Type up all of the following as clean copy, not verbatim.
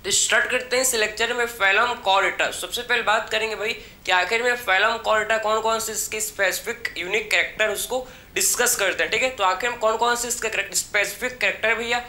तो स्टार्ट करते हैं इस लेक्चर में फाइलम कॉर्डेटा। सबसे पहले बात करेंगे भाई कि आखिर में फाइलम कॉर्डेटा कौन कौन से इसके स्पेसिफिक यूनिक कैरेक्टर उसको डिस्कस करते हैं। ठीक है, तो आखिर में कौन कौन से इसके स्पेसिफिक कैरेक्टर भैया,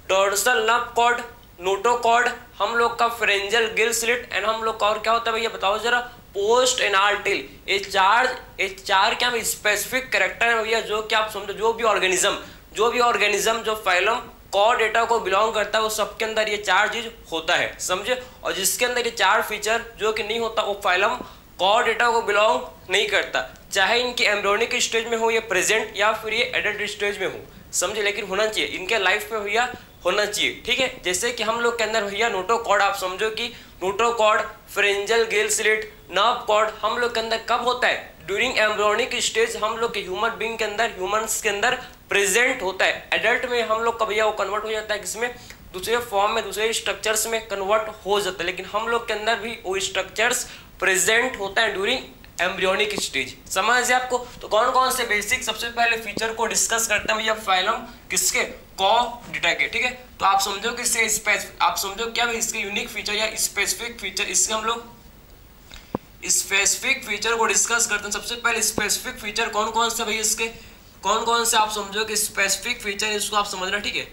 डोर्सल नर्व कॉर्ड, नोटोकॉर्ड, हम लोग का फ्रेंजियल गिल स्लिट एंड हम लोग का और क्या होता है भैया बताओ जरा, पोस्ट एनाल टिल। ये चार क्या स्पेसिफिक कैरेक्टर है भैया, जो कि आप समझो जो भी ऑर्गेनिज्म जो फाइलम कॉर्डेटा को बिलोंग करता है वो सबके अंदर ये चार चीज होता है, समझे। और जिसके अंदर ये चार फीचर जो कि नहीं होता वो फाइलम कॉर्डेटा को बिलोंग नहीं करता, चाहे इनकी एम्ब्रियोनिक स्टेज में हो, ये प्रेजेंट या फिर ये एडल्ट स्टेज में हो, समझे। लेकिन होना चाहिए इनके लाइफ में भैया, होना चाहिए। ठीक है, जैसे कि हम लोग के अंदर भैया नोटोकॉर्ड, आप समझो कि notochord, pharyngeal gill slit, nerve cord हम लोग के अंदर कब होता है, ड्यूरिंग एम्ब्रियोनिक स्टेज हम लोग के ह्यूमन बीइंग के अंदर, ह्यूमंस के अंदर प्रेजेंट होता है। एडल्ट में हम लोग का भैया वो कन्वर्ट हो जाता है किसमें, दूसरे फॉर्म में, दूसरे स्ट्रक्चर्स में कन्वर्ट हो जाता है। लेकिन हम लोग के अंदर भी वो स्ट्रक्चर्स प्रेजेंट होता है ड्यूरिंग एम्ब्रियोनिक स्टेज, समझ आपको। तो कौन कौन से बेसिक सबसे पहले फीचर को डिस्कस करते हैं भैया फाइलम किसके, कॉर्डेटा के। ठीक है, तो आप समझो कि इससे आप समझो क्या भाई इसके यूनिक फीचर या स्पेसिफिक फीचर, इसके हम लोग स्पेसिफिक फीचर को डिस्कस करते हैं। सबसे पहले स्पेसिफिक फीचर कौन कौन से भैया, इसके कौन कौन से आप समझो कि स्पेसिफिक फीचर है, इसको आप समझना। ठीक है,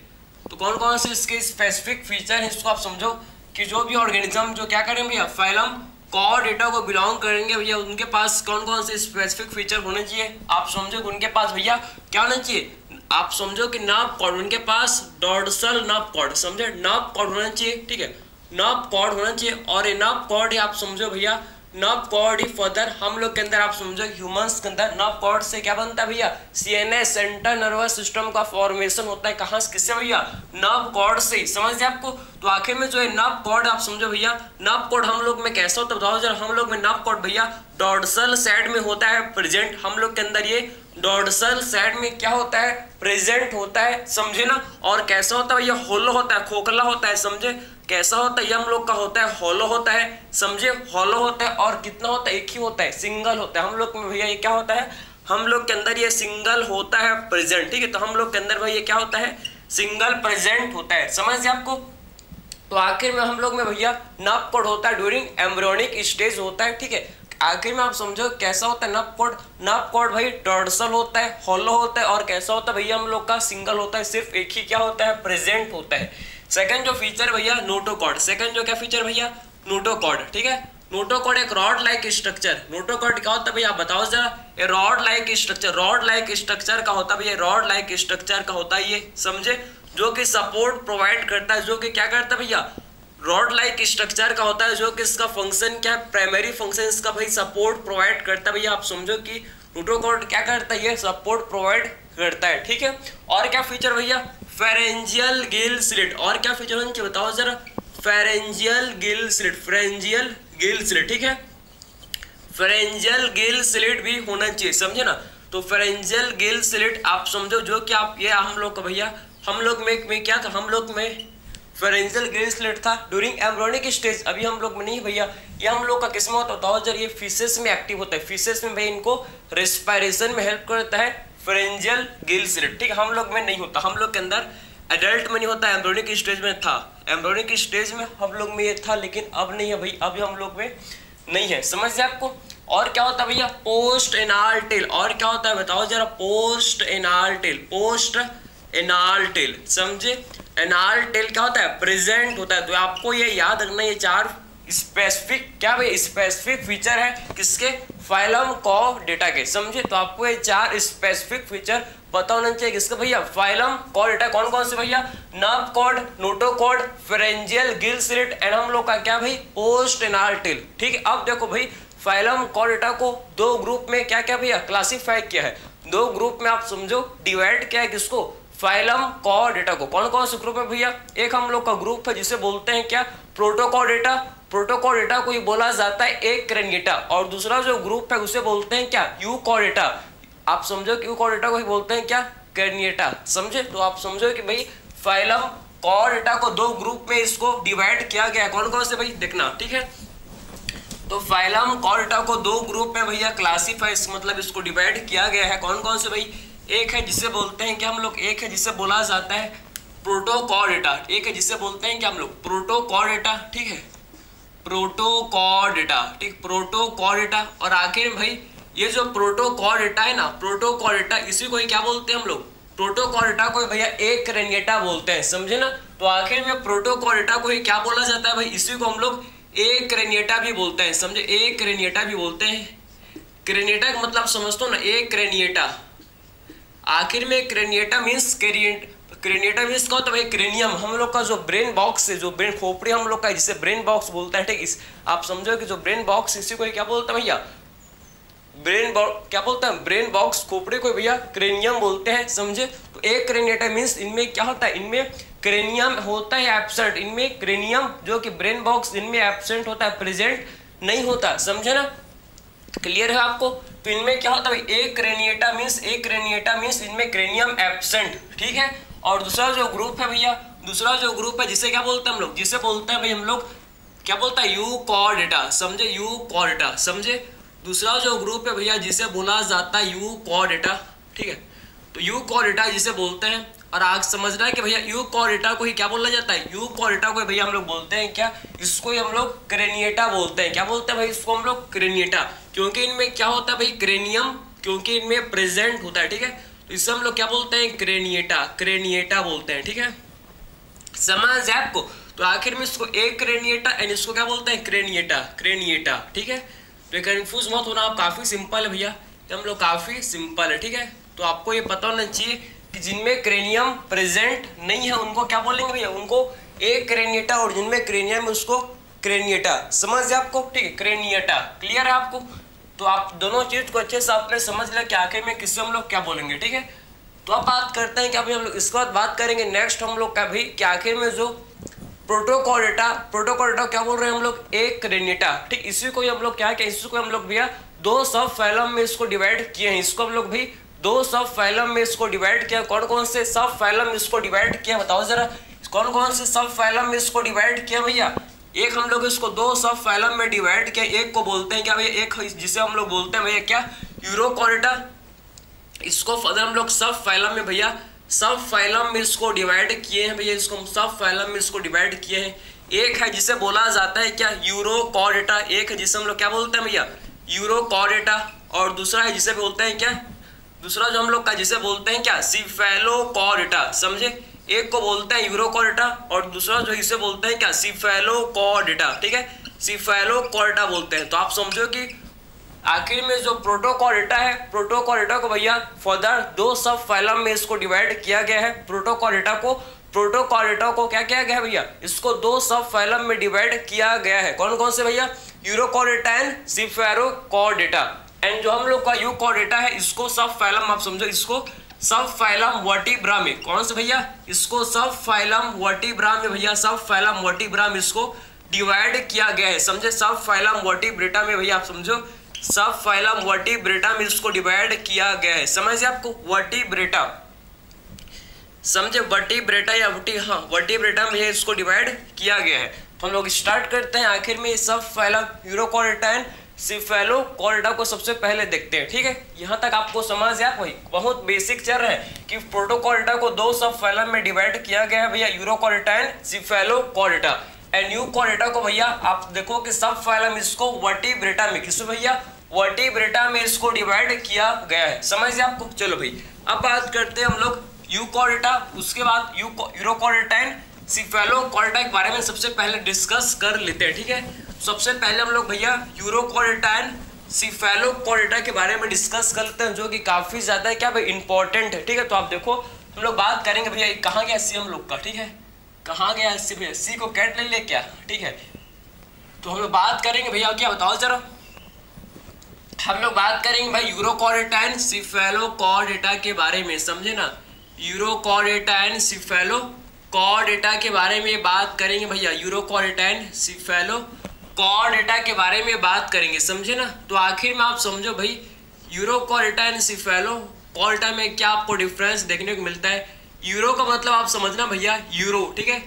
तो कौन कौन से इसके स्पेसिफिक फीचर है इसको आप समझो कि जो भी ऑर्गेनिज्म जो क्या करेंगे भैया फाइलम कॉर्डेटा को बिलोंग करेंगे भैया, उनके पास कौन कौन से स्पेसिफिक फीचर होने चाहिए। आप समझो कि उनके पास भैया क्या होना चाहिए, आप समझो कि नर्व कॉर्ड, उनके पास डोर्सल नर्व कॉर्ड, समझे, नर्व कॉर्ड होना चाहिए। ठीक है, नर्व कॉर्ड होना चाहिए। और ये नर्व कॉर्ड आप समझो भैया, नर्व कॉर्ड ही फर्दर हम लोग के अंदर आप समझो ह्यूमंस के अंदर नर्व कॉर्ड से क्या बनता है भैया, सीएनएस सेंट्रल नर्वस सिस्टम का फॉर्मेशन होता है। कहाँ से, किससे भैया, नर्व कॉर्ड से, समझ आपको। तो आखिर में जो है नर्व कॉर्ड आप समझो भैया, नर्व कॉर्ड हम लोग में कैसा होता है बताओ जरा। हम लोग में नर्व कॉर्ड भैया डोर्सल साइड में होता है प्रेजेंट, हम लोग के अंदर ये डोर्सल साइड में क्या होता है, प्रेजेंट होता है, समझे ना। और कैसा होता है भैया, होलो होता है, खोखला होता है, समझे। कैसा होता है ये हम लोग का होता है, हॉलो होता है, समझे, हॉलो होता है। और कितना होता है, एक ही होता है, सिंगल होता है। हम लोग में भैया ये क्या होता है, हम लोग के अंदर ये सिंगल होता है प्रेजेंट। ठीक है, तो हम लोग के अंदर भैया क्या होता है, सिंगल प्रेजेंट होता है, समझ आपको। तो आखिर में हम लोग में भैया नर्व कॉर्ड होता है ड्यूरिंग एम्ब्रियोनिक स्टेज होता है। ठीक है, आखिर में आप समझो कैसा होता है नर्व कॉर्ड भाई डोर्सल होता है, हॉलो होता है। और कैसा होता है भैया हम लोग का सिंगल होता है, सिर्फ एक ही क्या होता है, प्रेजेंट होता है। सेकंड जो फीचर भैया नोटोकॉर्ड, सेकंड जो क्या फीचर भैया, नोटोकॉर्ड। ठीक है, नोटोकॉर्ड एक रॉड लाइक स्ट्रक्चर। नोटोकॉर्ड क्या होता है भैया बताओ जरा, ये rod like structure, rod like structure का होता है भैया, रॉड लाइक स्ट्रक्चर का होता है ये, समझे, जो कि सपोर्ट प्रोवाइड करता है, जो कि क्या करता है भैया, रॉड लाइक स्ट्रक्चर का होता है, जो कि इसका फंक्शन क्या है, प्राइमरी फंक्शन इसका भाई सपोर्ट प्रोवाइड करता है भैया। आप समझो कि नोटोकॉर्ड क्या करता है, ये सपोर्ट प्रोवाइड करता है। ठीक है, और क्या फीचर भैया, फेरेंजियल गिल स्लिट। और क्या फीचर होना चाहिए बताओ जरा, pharyngeal gill slit, फ्रेंजियल gill slit. ठीक है, फेरेंजियल गिल स्लिट भी होना चाहिए, समझे ना। तो फेरेंजियल गिल स्लिट आप समझो जो कि आप ये हम लोग का भैया, हम लोग में क्या था, हम लोग में फेरेंजियल गिल स्लिट था ड्यूरिंग एम्ब्रियोनिक स्टेज। अभी हम लोग में नहीं भैया, ये हम लोग का किस्म होता है बताओ जरा, ये फीसेस में एक्टिव होता है। फीसेस में भाई इनको रेस्पिरेशन में हेल्प करता है फेरेंजियल गिल स्लिट। ठीक है, हम लोग में नहीं होता, हम लोग के अंदर एडल्ट में नहीं होता, एम्ब्रियोनिक स्टेज में था, एम्ब्रियोनिक स्टेज में हम लोग में ये था, लेकिन अब नहीं है भाई, अभी हम लोग में नहीं है, समझ आपको। और क्या होता है भैया, पोस्ट एनाल टिल। और क्या होता है बताओ जरा, post anal till, post anal till, समझे। एनाल टिल क्या होता है, प्रेजेंट होता है। तो आपको ये याद रखना, ये चार स्पेसिफिक क्या भाई स्पेसिफिक फीचर है किसके, फाइलम कॉर्डेटा के, समझे। तो आपको ये चार स्पेसिफिक फीचर पता होना चाहिए किसका भैया, फाइलम कॉर्डेटा। कौन कौन से भैया, nerve cord, notochord, pharyngeal gill slit and हम लोग का क्या भाई, पोस्ट एनाल टिल। ठीक है, अब देखो भाई फाइलम कॉर्डेटा को दो ग्रुप में क्या क्या भैया क्लासीफाई किया है, दो ग्रुप में आप समझो डिवाइड किया है किसको, फाइलम कॉर्डेटा को। कौन कौन से ग्रुप है भैया, एक हम लोग का ग्रुप है जिसे बोलते हैं क्या, प्रोटोकॉर्डेटा। प्रोटोकॉर्डेटा को ही बोला जाता है एक क्रेनिएटा। और दूसरा जो ग्रुप है उसे बोलते हैं क्या, यूकॉर्डेटा। आप समझो कि यूकॉर्डेटा को ही बोलते हैं क्या, क्रेनिएटा, समझे। तो आप समझो कि भाई फाइलम कॉर्डेटा को दो ग्रुप में इसको डिवाइड किया गया है। कौन कौन से भाई देखना, ठीक है। तो फाइलम कॉर्डेटा को दो ग्रुप में भैया क्लासीफाई, मतलब इसको डिवाइड किया गया है। कौन कौन से भाई, एक है जिसे बोलते हैं क्या हम लोग, एक है जिसे बोला जाता है प्रोटोकॉर्डेटा, एक है जिसे बोलते हैं क्या हम लोग प्रोटोकॉर्डेटा, ठीक है, प्रोटोकॉर्डेटा, ठीक, प्रोटोकॉर्डेटा। और आखिर में भाई ये जो प्रोटोकॉर्डेटा है ना, प्रोटोकॉर्डेटा, इसी को ही क्या बोलते हैं हम लोग, प्रोटोकॉर्डेटा को भैया एकरेनिएटा बोलते हैं, समझे ना। तो आखिर में प्रोटोकॉर्डेटा को ही क्या बोला जाता है भाई, इसी को हम लोग एकरेनिएटा भी बोलते हैं, समझे, एकरेनिएटा भी बोलते हैं। क्रेनिएटा का मतलब समझते हो ना, एकरेनिएटा। आखिर में क्रेनिएटा मीन्स क्रेनिएटा मीन्स क्या होता है भाई, क्रेनियम, हम लोग का जो ब्रेन बॉक्स है, जो ब्रेन खोपड़ी हम लोग का जिसे ब्रेन बॉक्स बोलता है, ठीक, इस आप समझो कि जो ब्रेन बॉक्स, इसी को क्या बोलते हैं भैया, ब्रेन बॉक्स, क्या बोलते हैं, ब्रेन बॉक्स खोपड़ी को भैया क्रेनियम बोलते हैं, समझे। तो एक क्रेनिएटा मीन्स इनमें क्या होता है, इनमें क्रेनियम होता है एब्सेंट, इनमें क्रेनियम जो कि ब्रेन बॉक्स इनमें एब्सेंट होता है, प्रेजेंट नहीं होता, समझे ना, क्लियर है आपको। तो इनमें क्या होता है भाई, एक क्रेनिएटा मीन्स इनमें क्रेनियम एब्सेंट, ठीक है। और दूसरा जो ग्रुप है भैया, दूसरा जो ग्रुप है जिसे क्या बोलते हैं हम लोग, जिसे बोलते हैं भाई हम लोग क्या बोलता है, यूकॉर्डेटा, समझे, यूकॉर्डेटा, समझे। दूसरा जो ग्रुप है भैया जिसे बोला जाता है यूकॉर्डेटा, ठीक है। तो यूकॉर्डेटा जिसे बोलते हैं, और आज समझना है कि भैया यूकॉर्डेटा को ही क्या बोला जाता है, यूकॉर्डेटा को भैया हम लोग बोलते हैं क्या, इसको ही हम लोग क्रेनिएटा बोलते हैं। क्या बोलते हैं भाई, इसको हम लोग क्रेनिएटा, क्योंकि इनमें क्या होता है भाई, क्रेनियम, क्योंकि इनमें प्रेजेंट होता है, ठीक है। तो इससे हम लोग क्या बोलते हैं, क्रेनिएटा बोलते हैं, ठीक है, समझ है आपको। तो आखिर में इसको एक क्रेनिएटा एंड इसको क्या बोलते हैं, क्रेनिएटा, ठीक है। तो कंफ्यूज मत होना आप, काफी सिंपल है भैया, हम लोग काफी सिंपल है, ठीक है। तो आपको ये पता होना चाहिए कि जिनमें क्रेनियम प्रेजेंट नहीं है उनको क्या बोलेंगे भैया, उनको एक क्रेनिएटा, और जिनमें क्रेनियम उसको क्रेनिएटा, समझ है आपको, ठीक है, क्रेनिएटा, क्लियर है आपको। तो आप दोनों चीज को अच्छे से आपने समझ लिया कि आखिर में किससे हम लोग क्या बोलेंगे, ठीक है। तो अब बात करते हैं कि अभी हम लोग इसके बाद बात करेंगे नेक्स्ट हम लोग का भी कि आखिर में जो प्रोटोकॉर्डेटा क्या बोल रहे हैं हम लोग, एक क्रेनिएटा, ठीक, इसी को हम लोग क्या, इसी को हम लोग भैया दो सब फाइलम में इसको डिवाइड किए हैं, इसको हम लोग भी दो सब फाइलम में इसको डिवाइड किया। कौन कौन से सब फाइलम में इसको डिवाइड किया बताओ जरा, कौन कौन से सब फाइलम में इसको डिवाइड किया भैया। एक हम लोग इसको दो सब फाइलम में डिवाइड किया, एक को बोलते हैं क्या भैया, एक जिसे हम लोग बोलते हैं भैया क्या, यूरोकॉर्डेटा। इसको फर्दर हम लोग सब फाइलम में भैया, सब फाइलम में इसको डिवाइड किए हैं भैया, इसको सब फाइलम में इसको डिवाइड किए हैं। एक है जिसे बोला जाता है क्या, यूरोकॉर्डेटा, एक है जिसे हम लोग क्या बोलते हैं भैया, यूरोकॉर्डेटा। और दूसरा है जिसे बोलते हैं क्या, दूसरा जो हम लोग का जिसे बोलते हैं क्या, सिफेलोकॉर्डेटा, समझे। एक को बोलते हैं यूरोकॉर्डेटा और दूसरा जो इसे बोलते हैं क्या, सिफेलोकॉर्डेटा, ठीक है, सिफेलोकॉर्डेटा बोलते हैं। तो आप समझो कि आखिर में जो प्रोटोकॉर्डेटा है, प्रोटोकॉर्डेटा को भैया फर्दर दो सब फाइलम में इसको डिवाइड किया गया है। प्रोटोकॉर्डेटा को क्या किया गया है भैया, इसको दो सब फाइलम में डिवाइड किया गया है। कौन कौन से भैया, यूरोकॉर्डेटा एंड सिफेलोकॉर्डेटा। एंड जो हम लोग का यूकॉर्डेटा है इसको सब फाइलम, आप समझो, इसको सब फाइलम वर्टिब्रा में, कौन से भैया, इसको सब फाइलम वर्टिब्रा में भैया, सब फाइलम वर्टिब्रा में इसको डिवाइड किया गया है, समझे। सब फाइलम वर्टिब्रेटा में भैया आप समझो, सब फाइलम वर्टिब्रेटा में इसको डिवाइड किया गया है, समझे आपको, वर्टिब्रेटा, समझे, वर्टिब्रेटा या वर्टिब्रेटा में इसको डिवाइड किया गया है। तो हम लोग स्टार्ट करते हैं आखिर में सब फाइलम यूरोकॉर्डेटा एंड सिफेलोकॉर्डेटा को सबसे पहले देखते हैं, ठीक है। यहाँ तक आपको समझ है, भाई बहुत बेसिक चल रहा है कि प्रोटोकॉर्डेटा को दो सब फाइलम में डिवाइड किया गया है भैया, urochordata and cephalochordata. And euchordata को भैया आप देखो कि सब फाइलम इसको वर्टिब्रेटा में, किसमें भैया, वर्टिब्रेटा में इसको डिवाइड किया गया है, समझ है आपको। चलो भाई अब बात करते हैं हम लोग यूकॉर्डेटा, उसके बाद यूरोकॉर्डेटा एंड सिफेलोकॉर्डेटा के बारे में सबसे पहले डिस्कस कर लेते हैं, ठीक है। सबसे पहले हम लोग भैया यूरोकॉर्डेटा एंड सिफेलोकॉर्डेटा के बारे में डिस्कस कर लेते हैं, जो कि काफी ज्यादा क्या भाई इंपॉर्टेंट है, ठीक है। तो आप देखो हम लोग बात करेंगे भैया, कहाँ गया सी हम लोग का, ठीक है, कहाँ गया सी भैया, सी को कैट ले क्या, ठीक है। तो हम लोग बात करेंगे भैया, क्या बताओ जरा, हम लोग बात करेंगे भाई यूरोकॉर्डेटा एंड सिफेलोकॉर्डेटा के बारे में, समझे ना, यूरोकॉर्डेटा एंड सिफेलोकॉर्डेटा के बारे में बात करेंगे भैया, यूरोकॉर्डेटा एंड सिफेलोकॉर्डेटा के बारे में बात करेंगे, समझे ना। तो आखिर में आप समझो भाई यूरोकॉर्डेटा एंड सिफेलोकॉर्डेटा में क्या आपको डिफरेंस देखने को मिलता है। यूरो का मतलब आप समझना भैया, यूरो, ठीक है,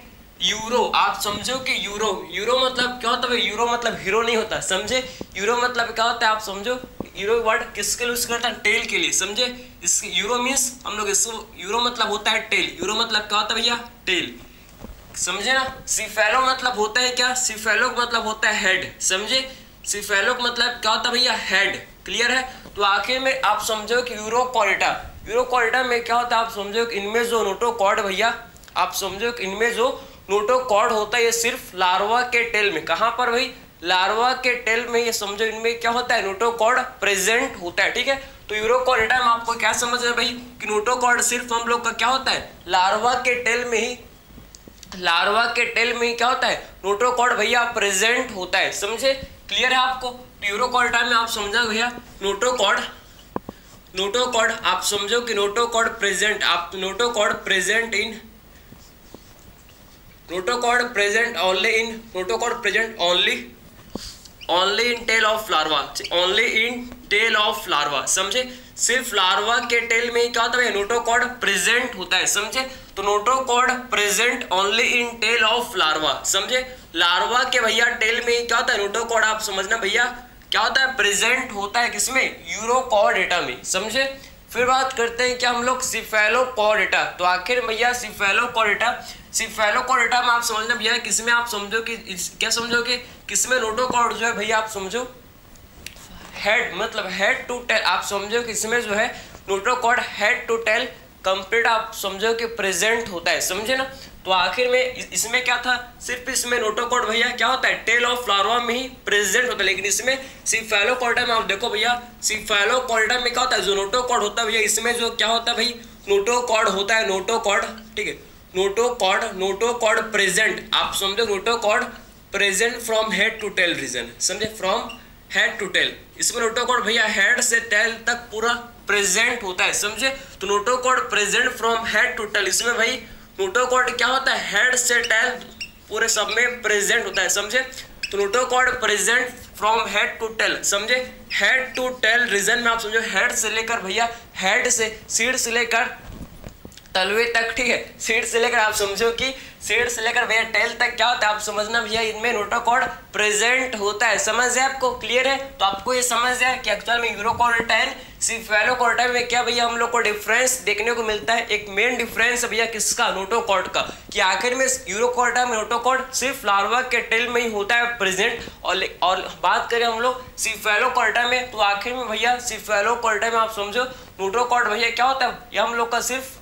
यूरो आप समझो कि यूरो मतलब क्या होता है, यूरो मतलब हीरो नहीं होता, समझे। यूरो मतलब क्या होता है आप समझो, यूरो वर्ड किसके लिए यूज करता है? टेल के लिए, समझे। इसके यूरो मीन्स हम लोग इसको, यूरो मतलब होता है टेल, यूरो मतलब क्या होता है भैया? टेल, समझे ना। सिफेलो मतलब होता है क्या? सिफेलो मतलब होता है हेड, समझे। सिफेलो मतलब क्या होता है भैया? हेड, क्लियर है। तो आखिर में आप समझो कि यूरोकॉर्डा, यूरोकॉर्डा में क्या होता है? आप समझो कि इनमें जो नोटोकॉर्ड भैया, आप समझो कि इनमें जो नोटोकॉर्ड होता है ये सिर्फ लार्वा के टेल में, कहां पर भाई? लार्वा के टेल में, ये समझो इनमें क्या होता है? नोटोकॉर्ड प्रेजेंट होता है, ठीक है। तो यूरोकॉर्डा में आपको क्या समझ है भाई कि नोटोकॉर्ड सिर्फ हम लोग का क्या होता है? लार्वा के टेल में ही, लार्वा के टेल में ही क्या होता है? नोटोकॉर्ड भैया प्रेजेंट होता है, समझे। क्लियर है आपको? यूरोकॉर्डा में आप समझा भैया नोटोकॉर्ड, नोटोकॉर्ड आप समझो कि नोटोकॉर्ड प्रेजेंट, आप notochord present in, notochord present only in, notochord present only in tail of larva, only in tail of larva, समझे। सिर्फ लार्वा के टेल में ही क्या होता है? नोटोकॉर्ड प्रेजेंट होता है, समझे। तो notochord present only in tail of larva, समझे। लार्वा के भैया टेल में ही क्या होता है? नोटोकॉर्ड आप समझना भैया क्या होता है? प्रेजेंट होता है, किसमें? यूरोकॉर्डेटा में, समझे। फिर बात करते हैं क्या हम लोग? सिफेलोकॉर्डेटा। तो आखिर भैया सिफेलोकॉर्डेटा, सिफेलोकॉर्डेटा में आप समझना भैया किसमें, आप समझो कि क्या समझोगे? किसमें नोटोकॉर्ड जो है भैया आप समझो हेड, मतलब हेड टू टेल, आप समझो कि इसमें जो है notochord head to tail complete आप समझो कि प्रेजेंट होता है, समझे ना। तो आखिर में इसमें क्या था? सिर्फ इसमें नोटोकॉर्ड भैया क्या होता है? टेल ऑफ लार्वा में ही प्रेजेंट होता है। लेकिन इसमें सिफेलोकॉर्डा में आप देखो भैया, सिफेलोकॉर्डा में क्या होता है? जो नोटोकॉर्ड होता है भैया, इसमें जो क्या होता है भाई? नोटोकॉर्ड होता है, नोटोकॉर्ड, ठीक है। नोटोकॉर्ड, नोटोकॉर्ड प्रेजेंट, आप समझो notochord present from head to tail region, समझे। फ्रॉम हेड टू टेल, इसमें नोटोकॉर्ड भैया हेड से टेल तक पूरा प्रेजेंट होता है, समझे। तो notochord present from head to tail, इसमें भाई नोटोकॉर्ड क्या होता है? हेड से टेल पूरे सब में प्रेजेंट होता है, समझे। तो notochord present from head to tail, समझे। हेड टू टेल रीजन में आप समझो हेड से लेकर भैया, हेड से सीड से लेकर तलवे तक, ठीक है। सीड से लेकर आप समझो कि सीड से लेकर भैया टेल तक क्या होता है? आप समझना भैया इनमें नोटोकॉर्ड प्रेजेंट होता है, समझ है आपको? क्लियर है? तो आपको ये समझ है कि एक्चुअल में यूरोकॉर्डा एंड सिफेलोकॉर्डा में क्या भैया हम लोग को डिफरेंस देखने को मिलता है। एक मेन डिफरेंस है भैया किसका? नोटोकॉर्ड का, कि आखिर में यूरोकॉर्डा में नोटोकॉर्ड सिर्फ लार्वा के टेल में ही होता है प्रेजेंट। और बात करें हम लोग सिफेलोकॉर्डा में, तो आखिर में भैया सिफेलोकॉर्डा में आप समझो नोटोकॉर्ड भैया क्या होता है? ये हम लोग का सिर्फ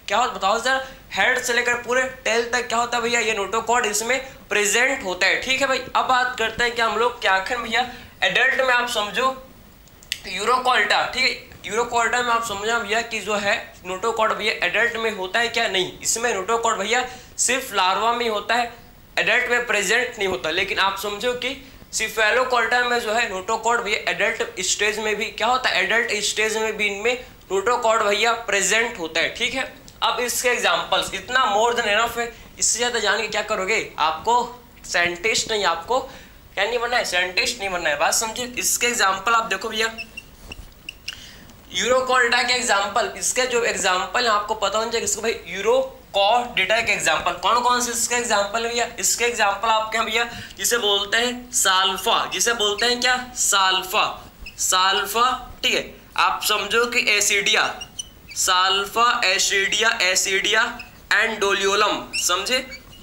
क्या होता बताओ सर? हेड से लेकर पूरे टेल तक क्या होता है भैया? ये नोटोकॉर्ड इसमें प्रेजेंट होता है, ठीक है भाई। अब बात करते हैं कि हम लोग क्या आखिर भैया एडल्ट में आप समझो यूरोकॉर्डा, ठीक है। यूरोकॉर्डा में आप समझना भैया कि जो है नोटोकॉर्ड भैया एडल्ट में होता है क्या? नहीं, इसमें नोटोकॉर्ड भैया सिर्फ लार्वा में होता है, एडल्ट में प्रेजेंट नहीं होता। लेकिन आप समझो कि सिफेलोकॉर्डा में जो है नोटोकॉर्ड भैया एडल्ट स्टेज में भी क्या होता है? एडल्ट स्टेज में भी इनमें नोटोकॉर्ड भैया प्रेजेंट होता है, ठीक है। अब इसके एग्जांपल्स इतना मोर देन एनफ है, इससे ज्यादा जान के क्या करोगे? आपको साइंटिस्ट नहीं, आपको क्या नहीं बनना है? साइंटिस्ट नहीं बनना है, बात समझे। इसके एग्जांपल आप देखो भैया, यूरोकॉर्डा के एग्जांपल, इसके जो एग्जांपल आपको पता होना चाहिए इसको भाई, यूरोकॉर्डा के एग्जांपल कौन कौन से इसके एग्जांपल है भैया? इसके एग्जांपल आपके यहाँ भैया जिसे बोलते हैं साल्फा, जिसे बोलते हैं क्या? साल्फा, साल्फा, ठीक है। आप समझो कि एसिडिया, साल्फा, एसिडिया, एसिडिया एंड डोलियोलम, समझे।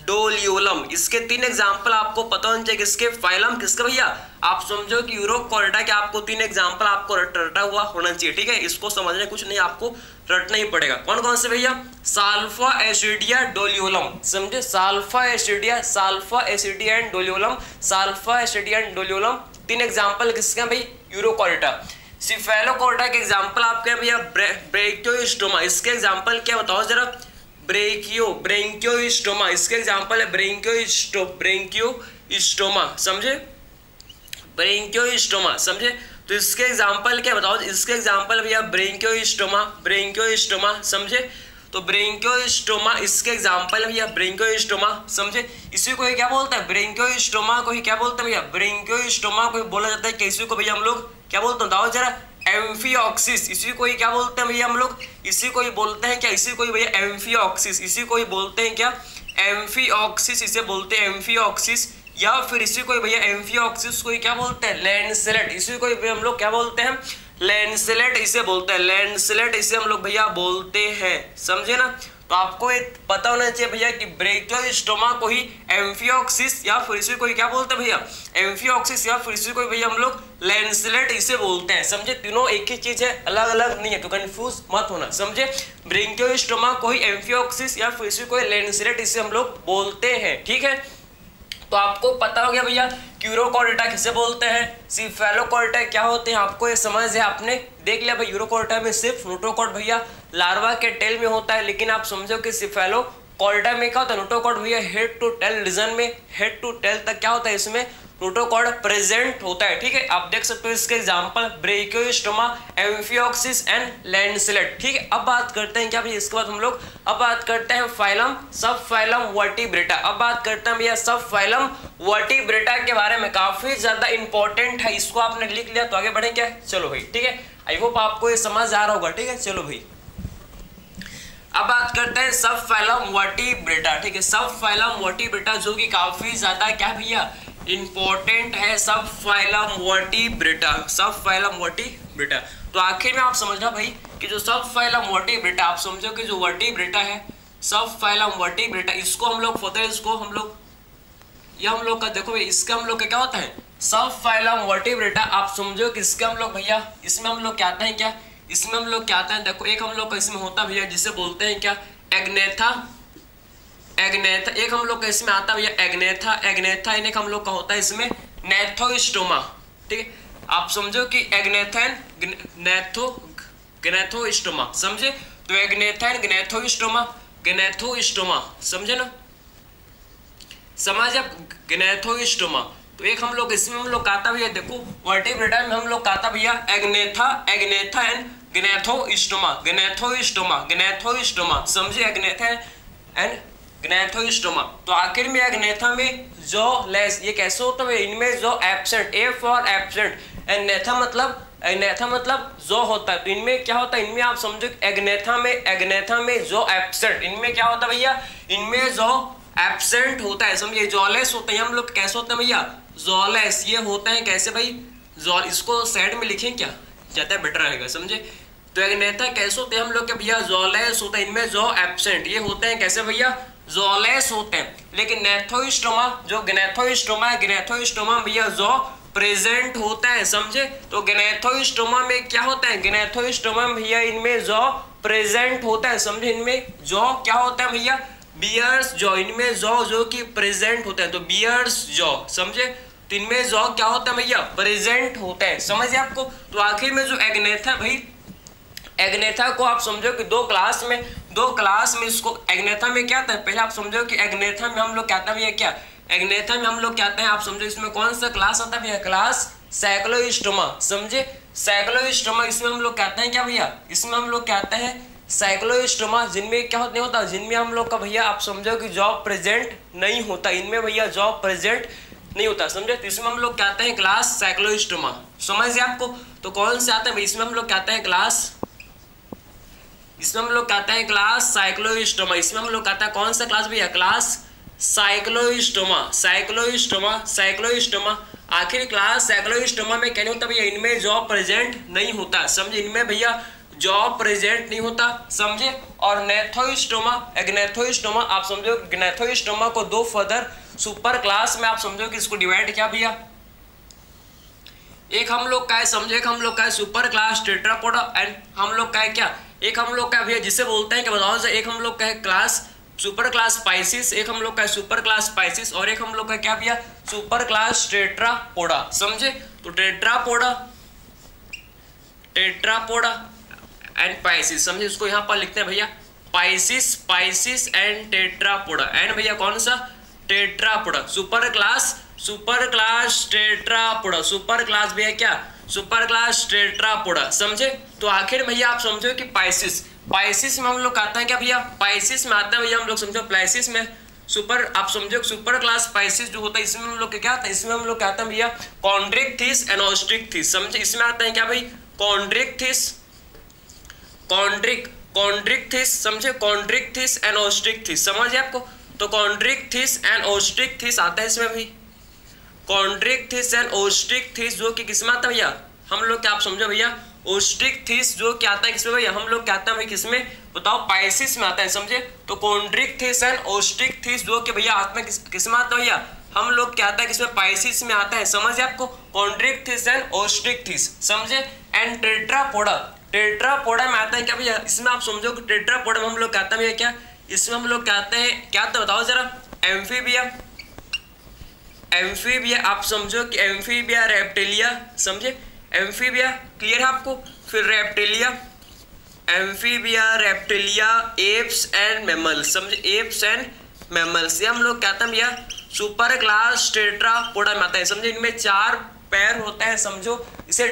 डोलियोलम, इसके 3 एग्जांपल आपको पता होना चाहिए। किसके? फाइलम किसका भैया? आप समझो कि यूरोकॉर्डा के आपको 3 एग्जांपल आपको रटा हुआ होना चाहिए, ठीक है। इसको समझने कुछ नहीं, आपको रटना ही पड़ेगा। कौन कौन से भैया? साल्फा, एसिडिया, डोलियोलम, समझे। Salpa, ascidia, salpa, ascidia and doliolum, salpa, ascidia and doliolum, 3 example किसका भाई? यूरोकॉर्डा। सिफेलोकॉर्डा के एग्जांपल आपके भैया ब्रेकियोस्टोमा, इसके एग्जांपल क्या बताओ जरा? ब्रेंकियोस्टोमा, इसके एग्जांपल है ब्रेंकियोस्टोमा, समझे। ब्रेंकियोस्टोमा, समझे। तो इसके एग्जांपल क्या बताओ? इसके एग्जांपल भैया ब्रेंकियोस्टोमा, ब्रेंकियोस्टोमा, समझे। तो ब्रेंकियोस्टोमा इसके एग्जांपल भैया ब्रेंकियोस्टोमा, समझे। इसी को क्या बोलते हैं? ब्रेंकियोस्टोमा को ही क्या बोलते हैं भैया? ब्रेंकियोस्टोमा को बोला जाता है कि इसी को भैया हम लोग क्या बोलते हैं बताओ जरा? एम्फिऑक्सिस, इसी को ही क्या बोलते हैं भैया हम लोग? इसी को ही बोलते हैं क्या? इसी को ही भैया एम्फिऑक्सिस, इसी को ही बोलते हैं क्या? एम्फिऑक्सिस, इसे बोलते हैं एम्फिऑक्सिस। या फिर इसी को ही भैया एम्फिऑक्सिस को ही क्या बोलते हैं? लैंसेलेट, इसी को ही हम लोग क्या बोलते हैं? लैंसलेट इसे बोलते हैं, लैंसलेट इसे हम लोग भैया बोलते हैं, समझे ना। तो आपको एक पता होना चाहिए भैया कि ब्रेकियोस्टोमा को ही एम्फियोक्सिस या फिर इसे कोई क्या बोलते हैं भैया, एम्फियोक्सिस या फिर इसे कोई भैया हम लोग लैंसलेट इसे बोलते हैं, समझे। तीनों एक ही चीज है, अलग अलग नहीं है, तो कंफ्यूज मत होना, समझे। ब्रेकियोस्टोमा को ही एम्फियोक्सिस या फिर इसे कोई लैंसलेट इसे हम लोग बोलते हैं, ठीक है। तो आपको पता हो गया भैया यूरोकॉर्डेटा किसे बोलते हैं, सिफेलोकॉर्डेटा क्या होते हैं, आपको ये समझ है, आपने देख लिया भाई। यूरोकॉर्डेटा में सिर्फ नोटोकॉर्ड भैया लार्वा के टेल में होता है, लेकिन आप समझो कि सिफेलोकॉर्डेटा में क्या होता है, नोटोकॉर्ड भैया हेड टू टेल रीजन में, हेड टू टेल तक क्या होता है, इसमें नोटोकॉर्ड प्रेजेंट होता है, ठीक है। आप देख सकते हो इसके एग्जांपल ब्रेकियोस्टोमा, एम्फियोक्सिस एंड लैंसलेट, ठीक है। अब बात करते हैं क्या भैया, इसके बाद हम लोग अब बात करते हैं फाइलम सब फाइलम वर्टिब्रेटा। अब बात करते हैं भैया सब फाइलम वर्टिब्रेटा के बारे में, काफी ज्यादा इंपॉर्टेंट है, इसको आपने लिख लिया तो आगे बढ़े क्या, चलो भाई, ठीक है। आई होप आपको ये समझ आ रहा होगा, ठीक है, चलो भाई। अब बात करते हैं सब फाइलम वर्टिब्रेटा, ठीक है। सब फाइलम वर्टिब्रेटा जो कि काफी ज्यादा क्या भैया इंपॉर्टेंट है, सब फाइलम वर्टिब्रेटा, सब फाइलम वर्टिब्रेटा। तो आखिर में आप समझना भाई कि जो सब फाइलम वर्टिब्रेटा, आप समझो कि जो वर्टिब्रेटा है, सब फाइलम वर्टिब्रेटा, इसको हम लोग फर्दर इसको हम लोग ये हम लोग का देखो भाई, इसका हम लोग का क्या होता है, सब फाइलम वर्टिब्रेटा। आप समझो कि इसका हम लोग भैया, इसमें हम लोग क्या आता है क्या, इसमें हम लोग क्या आता है, देखो एक हम लोग का इसमें होता भैया जिसे बोलते हैं क्या, एग्नेथा, एग्नेथा। एक हम लोग का इसमें आता भैया एग्नेथा, एग्नेथा। एक हम लोग का होता है इसमें नेथोस्टोमा, ठीक है। आप समझो कि एग्नेथन ग्नेथोस्टोमा, समझे। तो एग्नेथन ग्नेथोस्टोमा, ग्नेथोस्टोमा, समझे ना, समझ आप, ग्नेथोस्टोमा। तो एक हम लोग इसमें हम लोग आता भैया, देखो वर्टिब्रेटा में हम लोग आता भैया एग्नेथा, एग्नेथा एंड ग्नेथोस्टोमा, ग्नेथोस्टोमा, ग्नेथोस्टोमा, समझे, एग्नेथा एंड ग्नेथोस्टोमा। तो आखिर में एग्नेथा में जो लेस, ये कैसे होता है, इनमें जो absent, A for absent, and नेथा मतलब जो होता है, तो इनमें क्या होता है, इनमें आप समझो एग्नेथा में जो एब्सेंट, इनमें क्या होता है भैया, इनमें जो एब्सेंट होता है, समझिए, जॉलेस होता है, हम लोग कैसे होते हैं भैया, जॉलेस, ये होता है कैसे भाई, जॉल, इसको साइड में लिखें क्या, ज्यादा बेटर रहेगा, समझे। तो एग्नेथा कैसे होते हैं हम लोग के भैया, जॉलेस होता है, इनमें जो एब्सेंट, ये होते हैं कैसे भैया, जॉलेस होते हैं। लेकिन नेथोस्टोमा, जो ग्नेथोस्टोमा है, ग्नेथोस्टोमा भैया जो प्रेजेंट होता है, समझे। तो ग्नेथोस्टोमा में क्या होता है, ग्नेथोस्टोमा भैया इनमें जो प्रेजेंट होता है, समझे, इनमें जो क्या होता है भैया, बियर्स जॉ, इनमें जो कि प्रेजेंट होता है, तो बियर्स जॉ, समझे। तो इनमें जो क्या होता है भैया, प्रेजेंट होता है, समझे आपको। तो आखिर में जो एग्नेथा भाई, एग्नेथा को आप समझो कि दो क्लास में इसको एग्नेथा में क्या आता है, पहले आप समझो कि एग्नेथा में हम लोग क्या आता है भैया, क्या एग्नेथा में हम लोग क्या आते हैं, आप समझो इसमें कौन सा क्लास आता है भैया, क्लास साइक्लोस्टोमा, समझे, साइक्लोस्टोमा। इसमें हम लोग कहते हैं क्या भैया, इसमें हम लोग कहते हैं साइक्लोस्टोमा, जिनमें क्या नहीं होता, जिनमें हम लोग का भैया आप समझो कि जॉब प्रेजेंट नहीं होता, इनमें भैया जॉब प्रेजेंट नहीं होता, समझे। तो इसमें हम लोग कहते हैं क्लास साइक्लोस्टोमा, समझिए आपको। तो कौन से आते हैं भाई, इसमें हम लोग कहते हैं क्लास, इसमें हम लोग कहते हैं क्लास साइक्लोस्टोमा, इसमें हम लोग कहते हैं कौन सा क्लास भैया, क्लास साइक्लोस्टोमा, साइक्लोस्टोमा, साइक्लोस्टोमा। आखिर क्लास साइक्लोस्टोमा में क्या नहीं होता भैया, इनमें जॉब प्रेजेंट नहीं होता, समझे, इनमें भैया जॉब प्रेजेंट नहीं होता, समझे। और नेथोस्टोमा, एग्नेथोस्टोमा, आप समझो ग्नेथोस्टोमा को दो फर्दर सुपर क्लास में आप समझो कि इसको डिवाइड किया भैया, एक हम लोग का है, समझे, एक हम लोग का है सुपर क्लास टेट्रापोडा, एंड हम लोग का है क्या, एक हम लोग का भैया जिसे बोलते हैं कि बताओ से, एक हम लोग का है क्लास सुपर क्लास स्पाइसिस, एक हम लोग का सुपर क्लास स्पाइसिस, और एक हम लोग का क्या भैया, सुपर क्लास टेट्रापोडा, समझे। तो टेट्रापोडा, टेट्रापोडा एंड पाइसिस, समझे, इसको यहाँ पर लिखते हैं भैया Pisces, Pisces and Tetrapoda, and भैया कौन सा, Tetrapoda, super class Tetrapoda, super class भैया क्या, सुपर क्लास टेट्रापोडा, समझे। तो आखिर भैया आप समझो कि पाइसिस, पाइसिस में हम लोग आता है क्या भैया, पाइसिस में आता है भैया हम लोग समझो, प्लाइसिस में सुपर, आप समझो सुपर क्लास पाइसिस जो होता है, इसमें हम लोग क्या आता है, इसमें हम लोग क्या आता है भैया, कॉन्ड्रिक्थिस एंड ऑस्ट्रिक्थिस, समझे, इसमें आता है क्या भाई, कॉन्ड्रिक्थिस, कॉन्ड्रिक्थिस, समझे, कॉन्ड्रिक्थिस एंड ऑस्ट्रिक्थिस, समझे आपको। तो कॉन्ड्रिक्थिस एंड ऑस्ट्रिक्थिस आता है इसमें भी, कॉन्ड्रिक्थिस एंड ऑस्ट्रिक्थिस जो कि किसमें आता है भैया, हम लोग क्या आप समझो भैया ओस्ट्रिक्थिस जो क्या आता है किसमें भैया, हम लोग क्या आता है भाई किसमें बताओ, पाइसिस में आता है, समझे। तो कॉन्ड्रिक्थिस एंड ओस्ट्रिक्थिस जो कि भैया आता है किसमें आता है भैया, हम लोग क्या आता है किसमें, पाइसिस में आता है, समझे आपको, कॉन्ड्रिक्थिस एंड ओस्ट्रिक्थिस, समझे। एंड टेट्रापोडा, टेट्रापोडा में आता है क्या भैया, इसमें आप समझो कि टेट्रापोडा में हम लोग क्या आता है भैया, क्या इसमें हम लोग क्या आते हैं, क्या आता है बताओ जरा, एम्फीबिया, एम्फीबिया आप समझो कि एम्फीबिया, रेप्टिलिया, समझे, एम्फीबिया क्लियर है आपको। फिर reptilia, amphibia, reptilia, apps and mammals, समझे, एप्स एंड मैमल्स, ये हम लोग क्या आता है भैया सुपर क्लास टेट्रापोडा में आता है, समझे। इनमें 4 पैर होते हैं, समझो इसे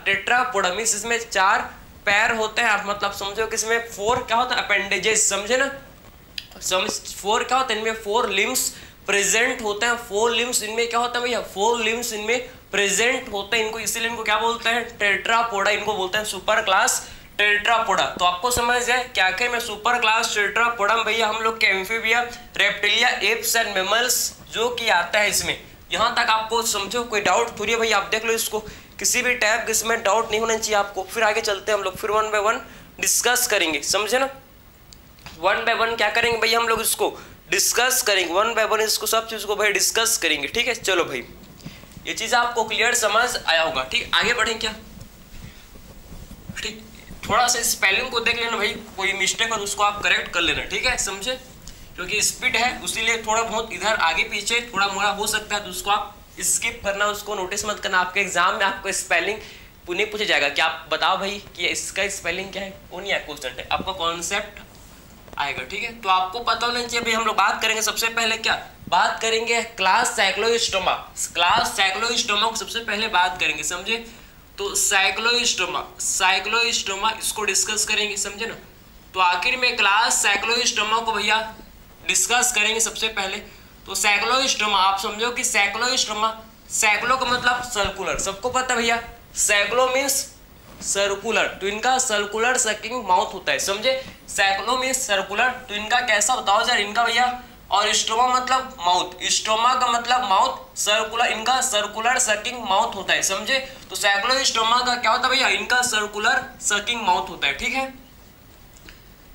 टेट्रापोडा मींस इसमें 4 पैर होते हैं, आप मतलब समझो कि इसमें 4 क्या होता है अपेंडेजेस, समझे ना, समझ 4 क्या होता है, इनमें 4 लिम्स प्रेजेंट होते हैं, 4 लिम्स इनमें क्या होता है भैया, 4 लिम्स इनमें प्रेजेंट होते हैं, इनको इसीलिए इनको क्या बोलते हैं टेट्रापोडा, इनको बोलते हैं सुपर क्लास टेट्रापोडा। तो आपको समझ जाए क्या क्या में सुपर क्लास टेट्रापोडा में भैया हम लोग के amphibia, reptilia, apps and mammals जो कि आता है इसमें। यहाँ तक आपको समझो, कोई डाउट थोड़ी है भैया, आप देख लो इसको, किसी भी टाइप इसमें डाउट नहीं होना चाहिए आपको। फिर आगे चलते हैं हम लोग, फिर 1 बाय 1 डिस्कस करेंगे, समझे ना, 1 बाय 1 क्या करेंगे भैया हम लोग इसको डिस्कस करेंगे, 1 बाय 1 इसको सब चीज को भाई डिस्कस करेंगे, ठीक है। चलो भाई ये चीज आपको क्लियर समझ आया होगा, ठीक, आगे बढ़ें क्या, ठीक, थोड़ा सा स्पेलिंग को देख लेना भाई, कोई मिस्टेक हो तो उसको आप करेक्ट कर लेना, ठीक है, समझे, क्योंकि स्पीड है उसीलिए थोड़ा बहुत इधर आगे पीछे थोड़ा मोड़ा हो सकता है, तो उसको आप स्किप करना, उसको नोटिस मत करना। आपके एग्जाम में आपको स्पेलिंग नहीं पूछा जाएगा कि आप बताओ भाई कि इसका स्पेलिंग क्या है, वो नहीं है क्वेश्चन है, आपका कॉन्सेप्ट आएगा, ठीक है। तो आपको पता होना चाहिए भाई, हम लोग बात करेंगे सबसे पहले क्या बात करेंगे, क्लास साइक्लोस्टोमा, क्लास साइक्लोस्टोमा को सबसे पहले बात करेंगे, समझे। तो साइक्लोस्टोमा, साइक्लोस्टोमा इसको डिस्कस करेंगे, समझे ना। तो आखिर में क्लास साइक्लोस्टोमा को भैया डिस्कस करेंगे सबसे पहले। तो साइक्लोस्टोमा आप समझो कि साइक्लोस्टोमा, साइक्लो का मतलब सर्कुलर, सबको पता भैया, साइक्लो मीन्स सर्कुलर, तो इनका सर्कुलर सकिंग माउथ होता है, समझे, साइक्लो मीन्स सर्कुलर, तो इनका कैसा बताओ जरा इनका भैया, और स्टोमा मतलब माउथ, स्टोमा का मतलब माउथ, सर्कुलर इनका सर्कुलर सकिंग माउथ होता है, समझे। तो साइक्लोस्टोमा का क्या होता है भैया, इनका सर्कुलर सकिंग माउथ होता है, ठीक है।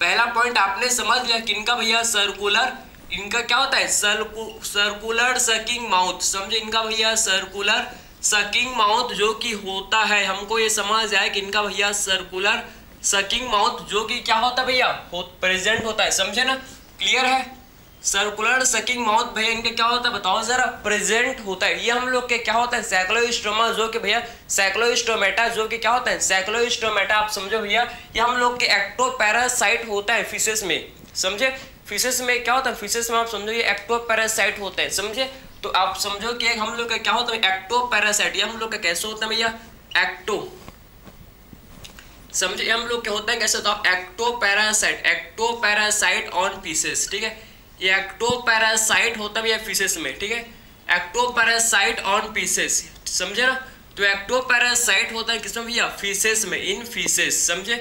पहला पॉइंट आपने समझ लिया कि इनका भैया सर्कुलर, इनका क्या होता है सर्कुलर सकिंग माउथ, समझे, इनका भैया सर्कुलर सकिंग माउथ जो कि होता है, हमको ये समझ आया कि इनका भैया सर्कुलर सकिंग माउथ जो कि क्या होता है भैया प्रेजेंट होता है, समझे ना, क्लियर है। सर्कुलर सकिंग माउथ भैया इनके क्या होता है बताओ जरा, प्रेजेंट होता है। ये हम लोग के क्या होता है साइक्लोस्टोमा जो कि भैया साइक्लोस्टोमेटा जो कि क्या होता है साइक्लोस्टोमेटा, आप समझो भैया ये हम लोग के एक्टोपैरासाइट होता है फिशेस में, समझे। फिशेस में क्या होता है, फिशेस में आप समझो ये एक्टोपैरासाइट होता है, समझे। तो आप समझो कि हम लोग का क्या होता है एक्टोपैरासाइट, ये हम लोग का कैसे होता है भैया एक्टो, समझे, हम लोग क्या होता है कैसे होता है एक्टोपैरासाइट, एक्टोपैरासाइट ऑन फिशेस, ठीक है। ये एक्टोपैरासाइट होता है भैया फिशेस में, ठीक है, एक्टोपैरासाइट ऑन फिशेस, समझे ना। तो एक्टोपैरासाइट होता है किसमें भैया फिशेस में, इन फिशेस, समझे।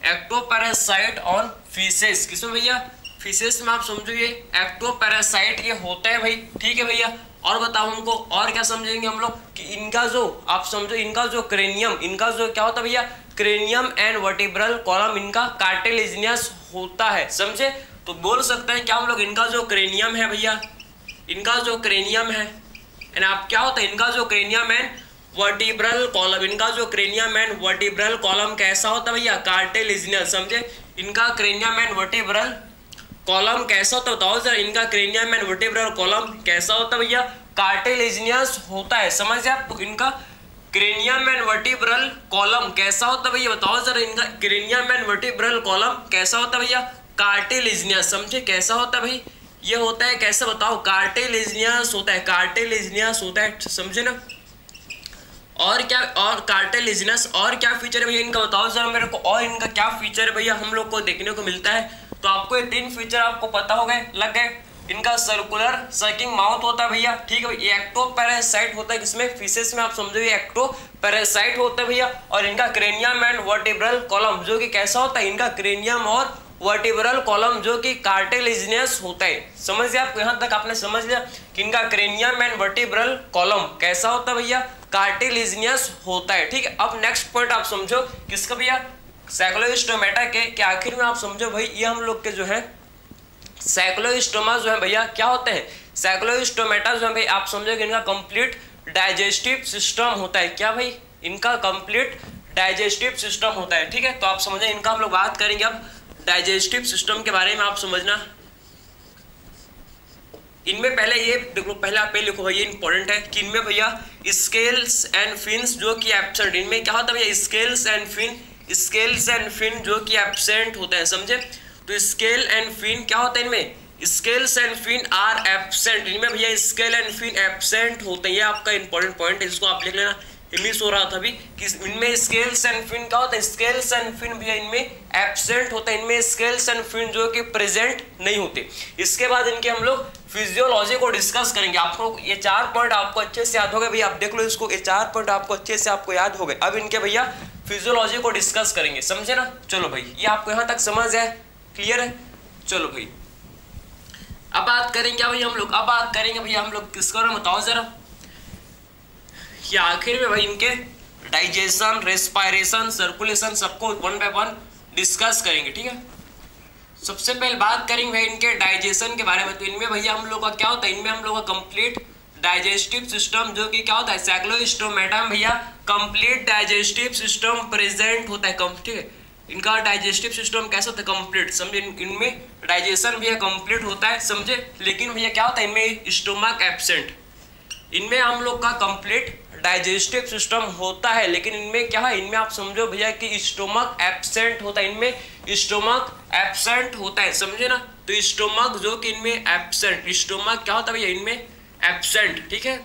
एक्टोपैरासाइट ऑन फिशेस किसमें भैया फिशेस में, आप समझो ये एक्टोपैरासाइट ये होता है भाई, ठीक है भैया। और बताओ हमको और क्या समझेंगे हम लोग कि इनका जो आप समझो इनका जो क्रेनियम, इनका जो क्या होता है भैया क्रेनियम एंड वर्टिब्रल कॉलम इनका कार्टिलेजिनियस होता है, समझे। तो बोल सकते हैं क्या हम लोग इनका जो क्रेनियम है भैया, इनका जो क्रेनियम है एंड आप क्या होता है इनका जो क्रेनियम एंड वर्टिब्रल कॉलम, इनका जो क्रेनियम एंड वर्टिब्रल कॉलम कैसा होता है भैया कार्टिलेजिनियस, समझे। इनका क्रेनियम एंड वर्टिब्रल कॉलम कैसा होता है बताओ जरा, इनका क्रेनियम एंड वर्टिब्रल कॉलम कैसा होता है भैया कार्टिलेजिनियस होता है, समझ आप। तो इनका क्रेनियम एंड वर्टिब्रल कॉलम कैसा होता है भैया बताओ जरा, इनका क्रेनियम एंड वर्टिब्रल कॉलम कैसा होता है भैया कार्टिलेजिनियस, समझे। कैसा होता है भाई ये होता है कैसे बताओ कार्टिलेजिनियस होता है, कार्टिलेजिनियस होता है, समझे ना। और क्या और कार्टिलेजिनस और क्या फीचर है भैया इनका बताओ जरा मेरे को, और इनका क्या फीचर है भैया हम लोग को देखने को मिलता है। तो आपको ये 3 फीचर आपको पता हो गए, लग गए। इनका सर्कुलर सकिंग माउथ होता है भैया, ठीक है। ये एक्टोपैरासाइट होता है किसमें फिशेस में, आप समझो ये एक्टोपैरासाइट होता है भैया। और इनका क्रेनियम एंड वर्टिब्रल कॉलम जो कि कैसा होता है, इनका क्रेनियम और वर्टिब्रल कॉलम जो कि कार्टिलेजिनियस होता है, समझ लिया आपको। यहाँ तक आपने समझ लिया कि इनका क्रेनियम एंड वर्टिब्रल कॉलम कैसा होता है भैया कार्टिलेजिनियस होता है, ठीक है। अब नेक्स्ट पॉइंट आप समझो किसका भैया, साइक्लोस्टोमेटा के आखिर में आप समझो भाई ये हम लोग के जो है साइक्लोस्टोमा जो है भैया क्या होते हैं, साइक्लोस्टोमेटा जो है भाई आप समझो कि इनका कंप्लीट डाइजेस्टिव सिस्टम होता है। क्या भाई, इनका कंप्लीट डाइजेस्टिव सिस्टम होता है, ठीक है। तो आप समझे इनका हम लोग बात करेंगे अब डाइजेस्टिव सिस्टम के बारे में। आप समझना इनमें पहले ये देखो, पहले आप पे लिखो भाई, ये इंपॉर्टेंट है कि इनमें भैया स्केल्स एंड फिन्स जो कि एब्सेंट, इनमें क्या होता है भैया स्केल्स एंड फिन जो कि एब्सेंट होते हैं, समझे। तो स्केल एंड फिन क्या होता है इनमें, scales and fin are absent, इनमें भैया स्केल एंड फिन एब्सेंट होते हैं। ये आपका इंपॉर्टेंट पॉइंट है, इसको आप लिख लेना, मिस हो रहा था अभी कि इनमें स्केल्स एंड फिन क्या होता है, स्केल्स एंड फिन भैया इनमें एब्सेंट होता है, इनमें स्केल्स एंड फिन जो कि प्रेजेंट नहीं होते। इसके बाद इनके हम लोग फिजियोलॉजी को डिस्कस करेंगे। आपको ये 4 पॉइंट आपको अच्छे से याद हो गए भैया, आप देख लो इसको, ये 4 पॉइंट आपको अच्छे से आपको याद हो गए। अब इनके भैया फिजियोलॉजी को डिस्कस करेंगे, समझे ना। चलो भाई ये आपको यहाँ तक समझ है, क्लियर है। चलो भाई अब बात करेंगे क्या भाई हम लोग, अब बात करेंगे भैया हम लोग किसका, बताओ जरा। ये आखिर में भाई इनके डाइजेशन, रेस्पिरेशन, सर्कुलेशन सबको 1 बाय 1 डिस्कस करेंगे, ठीक है। सबसे पहले बात करेंगे भाई इनके डाइजेशन के बारे में। तो इनमें भैया हम लोग का क्या होता है, इनमें हम लोग का कंप्लीट डाइजेस्टिव सिस्टम जो कि क्या होता है, साइक्लोस्टोमेटा में भैया कंप्लीट डाइजेस्टिव सिस्टम प्रेजेंट होता है, ठीक है। इनका डाइजेस्टिव सिस्टम कैसा होता है, कंप्लीट, समझे। इनमें डाइजेशन भैया कंप्लीट होता है, समझे। लेकिन भैया क्या होता है, इनमें स्टोमक एब्सेंट, इनमें हम लोग का कंप्लीट डाइजेस्टिव सिस्टम होता है, लेकिन इनमें क्या है, इनमें आप समझो भैया कि स्टोमक एब्सेंट होता है, इनमें स्टोमक एब्सेंट होता है, समझे ना। तो स्टोमक जो कि इनमें एब्सेंट, स्टोमक क्या होता है भैया इनमें एब्सेंट, ठीक है।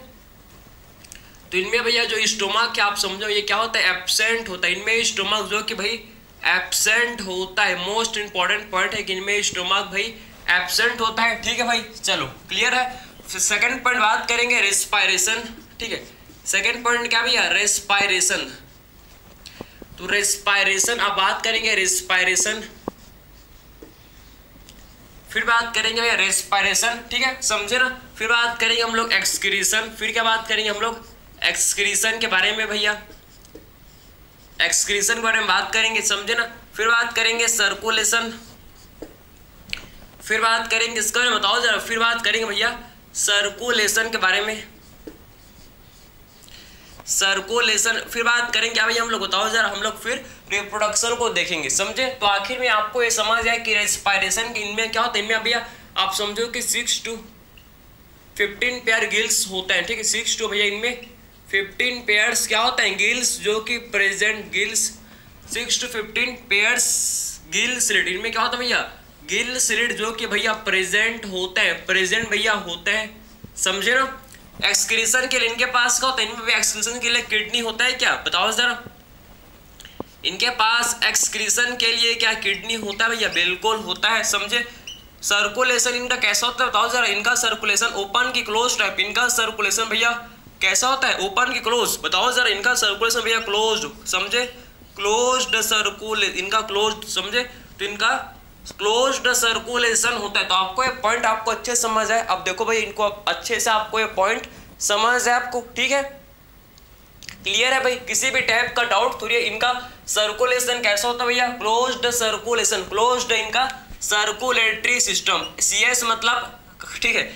तो इनमें भैया जो स्टोमक है आप समझो ये क्या होता है, एब्सेंट होता है। इनमें स्टोमक जो कि भाई एब्सेंट होता है, मोस्ट इंपॉर्टेंट पॉइंट है कि इनमें स्टोमक भाई एब्सेंट होता है, ठीक है भाई। चलो क्लियर है। फिर सेकंड पॉइंट बात करेंगे रेस्पिरेशन, ठीक है। सेकंड पॉइंट क्या भैया, रेस्पिरेशन। तो रेस्पिरेशन अब बात करेंगे रेस्पिरेशन, फिर बात करेंगे भैया रेस्पिरेशन, ठीक है, समझे ना। फिर बात करेंगे हम लोग एक्सक्रीशन, फिर क्या बात करेंगे हम लोग एक्सक्रीशन के बारे में भैया, एक्सक्रीशन के बारे में बात करेंगे, समझे ना। फिर बात करेंगे सर्कुलेशन, फिर बात करेंगे इसका बारे में बताओ जरा, फिर बात करेंगे भैया सर्कुलेशन के बारे में, सर्कुलेशन। फिर बात करेंगे क्या भैया हम लोग, बताओ जरा, हम लोग फिर रिप्रोडक्शन को देखेंगे, समझे। तो आखिर में आपको ये समझ आए कि रेस्पिरेशन के इनमें क्या होता है, इनमें भैया आप समझो कि 6 to 15 पेयर गिल्स होता है, ठीक है। 6 to भैया इनमें 15 पेयर्स क्या होता है, गिल्स जो कि present, gills 6 to 15 pairs Gill slit, इनमें क्या होता है भैया गिल स्लिट जो कि भैया प्रेजेंट होता है, प्रेजेंट भैया होता है, समझे ना। एक्सक्रीशन के लिए इनके पास क्या होता है, इनमें एक्सक्रीशन के लिए किडनी होता है क्या, बताओ जरा। इनके पास एक्सक्रीशन के लिए क्या किडनी होता है भैया, बिल्कुल होता है, समझे। सर्कुलेशन इनका कैसा होता है बताओ जरा, इनका सर्कुलेशन ओपन की क्लोज टाइप, इनका सर्कुलेशन भैया कैसा होता है, ओपन की क्लोज, बताओ जरा। इनका सर्कुलेशन भैया क्लोज्ड, समझे, क्लोज्ड सर्कुलेशन, इनका क्लोज्ड, समझे। तो इनका क्लोज्ड सर्कुलेशन होता है। तो आपको ये पॉइंट आपको अच्छे से समझ है। अब देखो भाई इनको अच्छे से आपको ये पॉइंट समझ है आपको, ठीक है, क्लियर है भाई। किसी भी टाइप का डाउट थोड़ी है। इनका सर्कुलेशन कैसा होता है भैया, क्लोज्ड सर्कुलेशन, क्लोज्ड इनका सर्कुलेटरी सिस्टम, CS मतलब, ठीक है,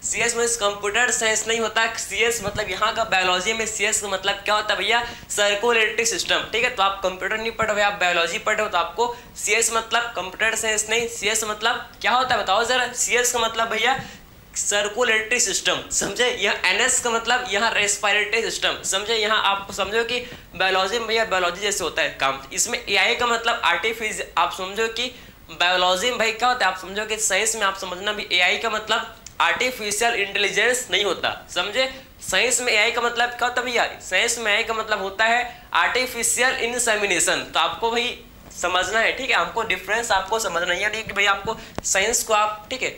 CS में कंप्यूटर साइंस नहीं होता, CS मतलब यहाँ का बायोलॉजी में CS का मतलब क्या होता है भैया, सर्कुलेटरी सिस्टम, ठीक है। तो आप कंप्यूटर नहीं पढ़े हुए, आप बायोलॉजी पढ़े हो, तो आपको CS मतलब कंप्यूटर साइंस नहीं, CS मतलब क्या होता है बताओ जरा। CS का मतलब भैया सर्कुलेटरी सिस्टम, समझे। यहाँ NS का मतलब यहाँ रेस्पिरेटरी सिस्टम, समझे। यहाँ आप समझो कि बायोलॉजी में भैया बायोलॉजी जैसे होता है काम। इसमें AI का मतलब आर्टिफिशियल, आप समझो कि बायोलॉजी में भाई क्या होता है, आप समझो कि साइंस में आप समझना भी AI का मतलब आर्टिफिशियल इंटेलिजेंस नहीं होता, समझे। साइंस में AI का मतलब क्या होता है भैया, साइंस में AI का मतलब होता है आर्टिफिशियल इंसेमिनेशन। तो आपको भाई समझना है, ठीक है, आपको डिफरेंस आपको समझना है, यानी कि भाई आपको साइंस को आप, ठीक है,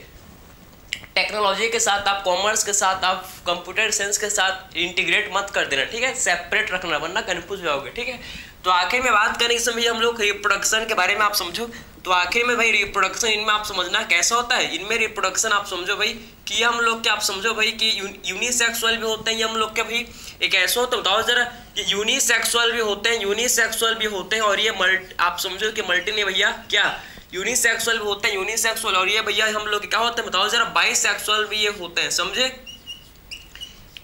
टेक्नोलॉजी के साथ, आप कॉमर्स के साथ, आप कंप्यूटर साइंस के साथ इंटीग्रेट मत कर देना, ठीक है, सेपरेट रखना, वरना कंफ्यूज हो जाओगे, ठीक है। तो आखिर में बात करने के समय हम लोग रिप्रोडक्शन के बारे में आप समझो। तो आखिर में भाई रिप्रोडक्शन इनमें आप समझना कैसा होता है। इनमें रिप्रोडक्शन आप समझो भाई कि हम लोग क्या आप समझो भाई कि यूनिसेक्सुअल भी होते हैं ये हम लोग के भाई एक ऐसा होता है, बताओ जरा, ये यूनिसेक्सुअल भी होते हैं, यूनिसेक्सुअल भी होते हैं और ये आप समझो कि मल्टी नहीं भैया क्या यूनिसेक्सुअल भी होते हैं, यूनिसेक्सुअल, और ये भैया हम लोग क्या होते हैं बताओ जरा, बाइसेक्सुअल भी ये होते हैं, समझे।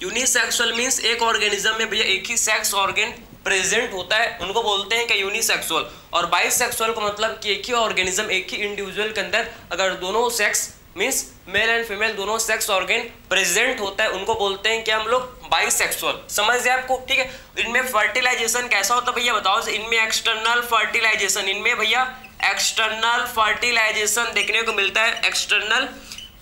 यूनिसेक्सुअल मीन्स एक ऑर्गेनिज्म में भैया एक ही सेक्स ऑर्गन प्रेजेंट होता है, उनको बोलते हैं कि यूनिसेक्सुअल। और बाइसेक्सुअल का मतलब कि एक ही ऑर्गेनिज्म एक ही इंडिविजुअल के अंदर अगर दोनों sex means male and female दोनों सेक्स ऑर्गन प्रेजेंट होता है, उनको बोलते हैं कि हम लोग बाइसेक्सुअल। समझ गए आपको, ठीक है। इनमें फर्टिलाइजेशन कैसा होता है भैया बताओ। इनमें एक्सटर्नल फर्टिलाइजेशन, इनमें भैया एक्सटर्नल फर्टिलाइजेशन देखने को मिलता है, एक्सटर्नल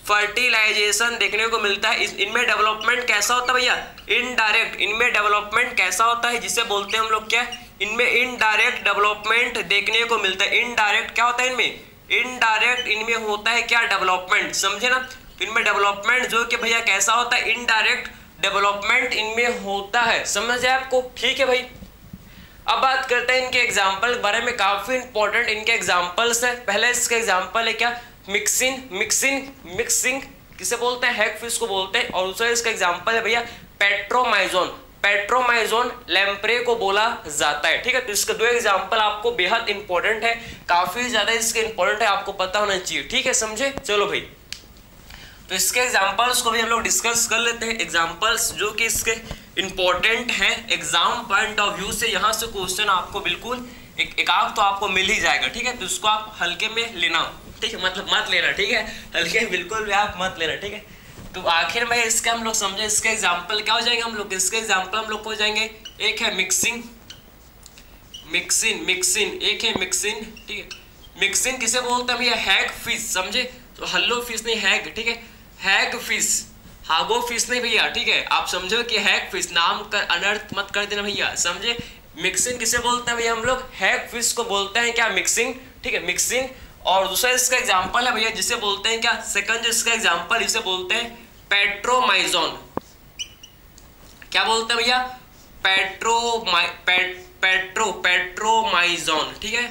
फर्टिलाइजेशन देखने को मिलता है। इनमें डेवलपमेंट कैसा होता है भैया, इनडायरेक्ट। इनमें डेवलपमेंट कैसा होता है जिसे बोलते हैं हम लोग क्या, इनमें इनडायरेक्ट डेवलपमेंट देखने को मिलता है। इनडायरेक्ट क्या होता है इनमें, इनडायरेक्ट इनमें होता है क्या, डेवलपमेंट, समझे ना। तो इनमें डेवलपमेंट जो कि भैया कैसा होता है, इनडायरेक्ट डेवलपमेंट इनमें होता है, समझ आए आपको, ठीक है भाई। अब बात करते हैं इनके एग्जाम्पल के बारे में, काफी इंपॉर्टेंट इनके एग्जाम्पल्स है। पहले इसका एग्जाम्पल है क्या, मिक्सिंग किसे बोलते हैं, हैगफिश को बोलते हैं। और दूसरा इसका एग्जाम्पल है भैया पेट्रोमाइजोन लैम्प्रे को बोला जाता है, ठीक है। तो इसके दो एग्जाम्पल आपको बेहद इंपॉर्टेंट है, काफी ज्यादा इसके इंपॉर्टेंट है, आपको पता होना चाहिए, ठीक है, समझे। चलो भाई, तो इसके एग्जाम्पल्स को भी हम लोग डिस्कस कर लेते हैं। एग्जाम्पल्स जो कि इसके इंपॉर्टेंट हैं एग्जाम पॉइंट ऑफ व्यू से, यहाँ से क्वेश्चन आपको बिल्कुल एक आध तो आपको मिल ही जाएगा, ठीक है। तो इसको आप हल्के में लेना, ठीक है, मतलब मत लेना, ठीक है, हल्के बिल्कुल भी आप मत लेना, ठीक है। तो आखिर में इसका हम लोग समझे, इसके एग्जाम्पल क्या हो जाएंगे हम लोग, इसके एग्जाम्पल हम लोग हो जाएंगे, एक है मिक्सिंग, एक है मिक्सिंग, ठीक है। मिक्सिंग किसे बोलते हैं भैया, हैग फिश, समझे। तो हल्लो फिश नहीं, हैग, ठीक है, हैग फिश, हागो फिश नहीं भैया, ठीक है। आप समझो कि हैग फिश, नाम का अनर्थ मत कर देना भैया, समझे। मिक्सिंग किसे बोलते हैं भैया हम लोग, हैग फिश को बोलते हैं क्या, मिक्सिंग, ठीक है, मिक्सिंग। और दूसरा इसका एग्जाम्पल है भैया जिसे बोलते हैं क्या, सेकंड इसका एग्जाम्पल इसे बोलते हैं पेट्रोमाइजोन। क्या बोलते हैं भैया, पेट्रोमाइजोन, ठीक है,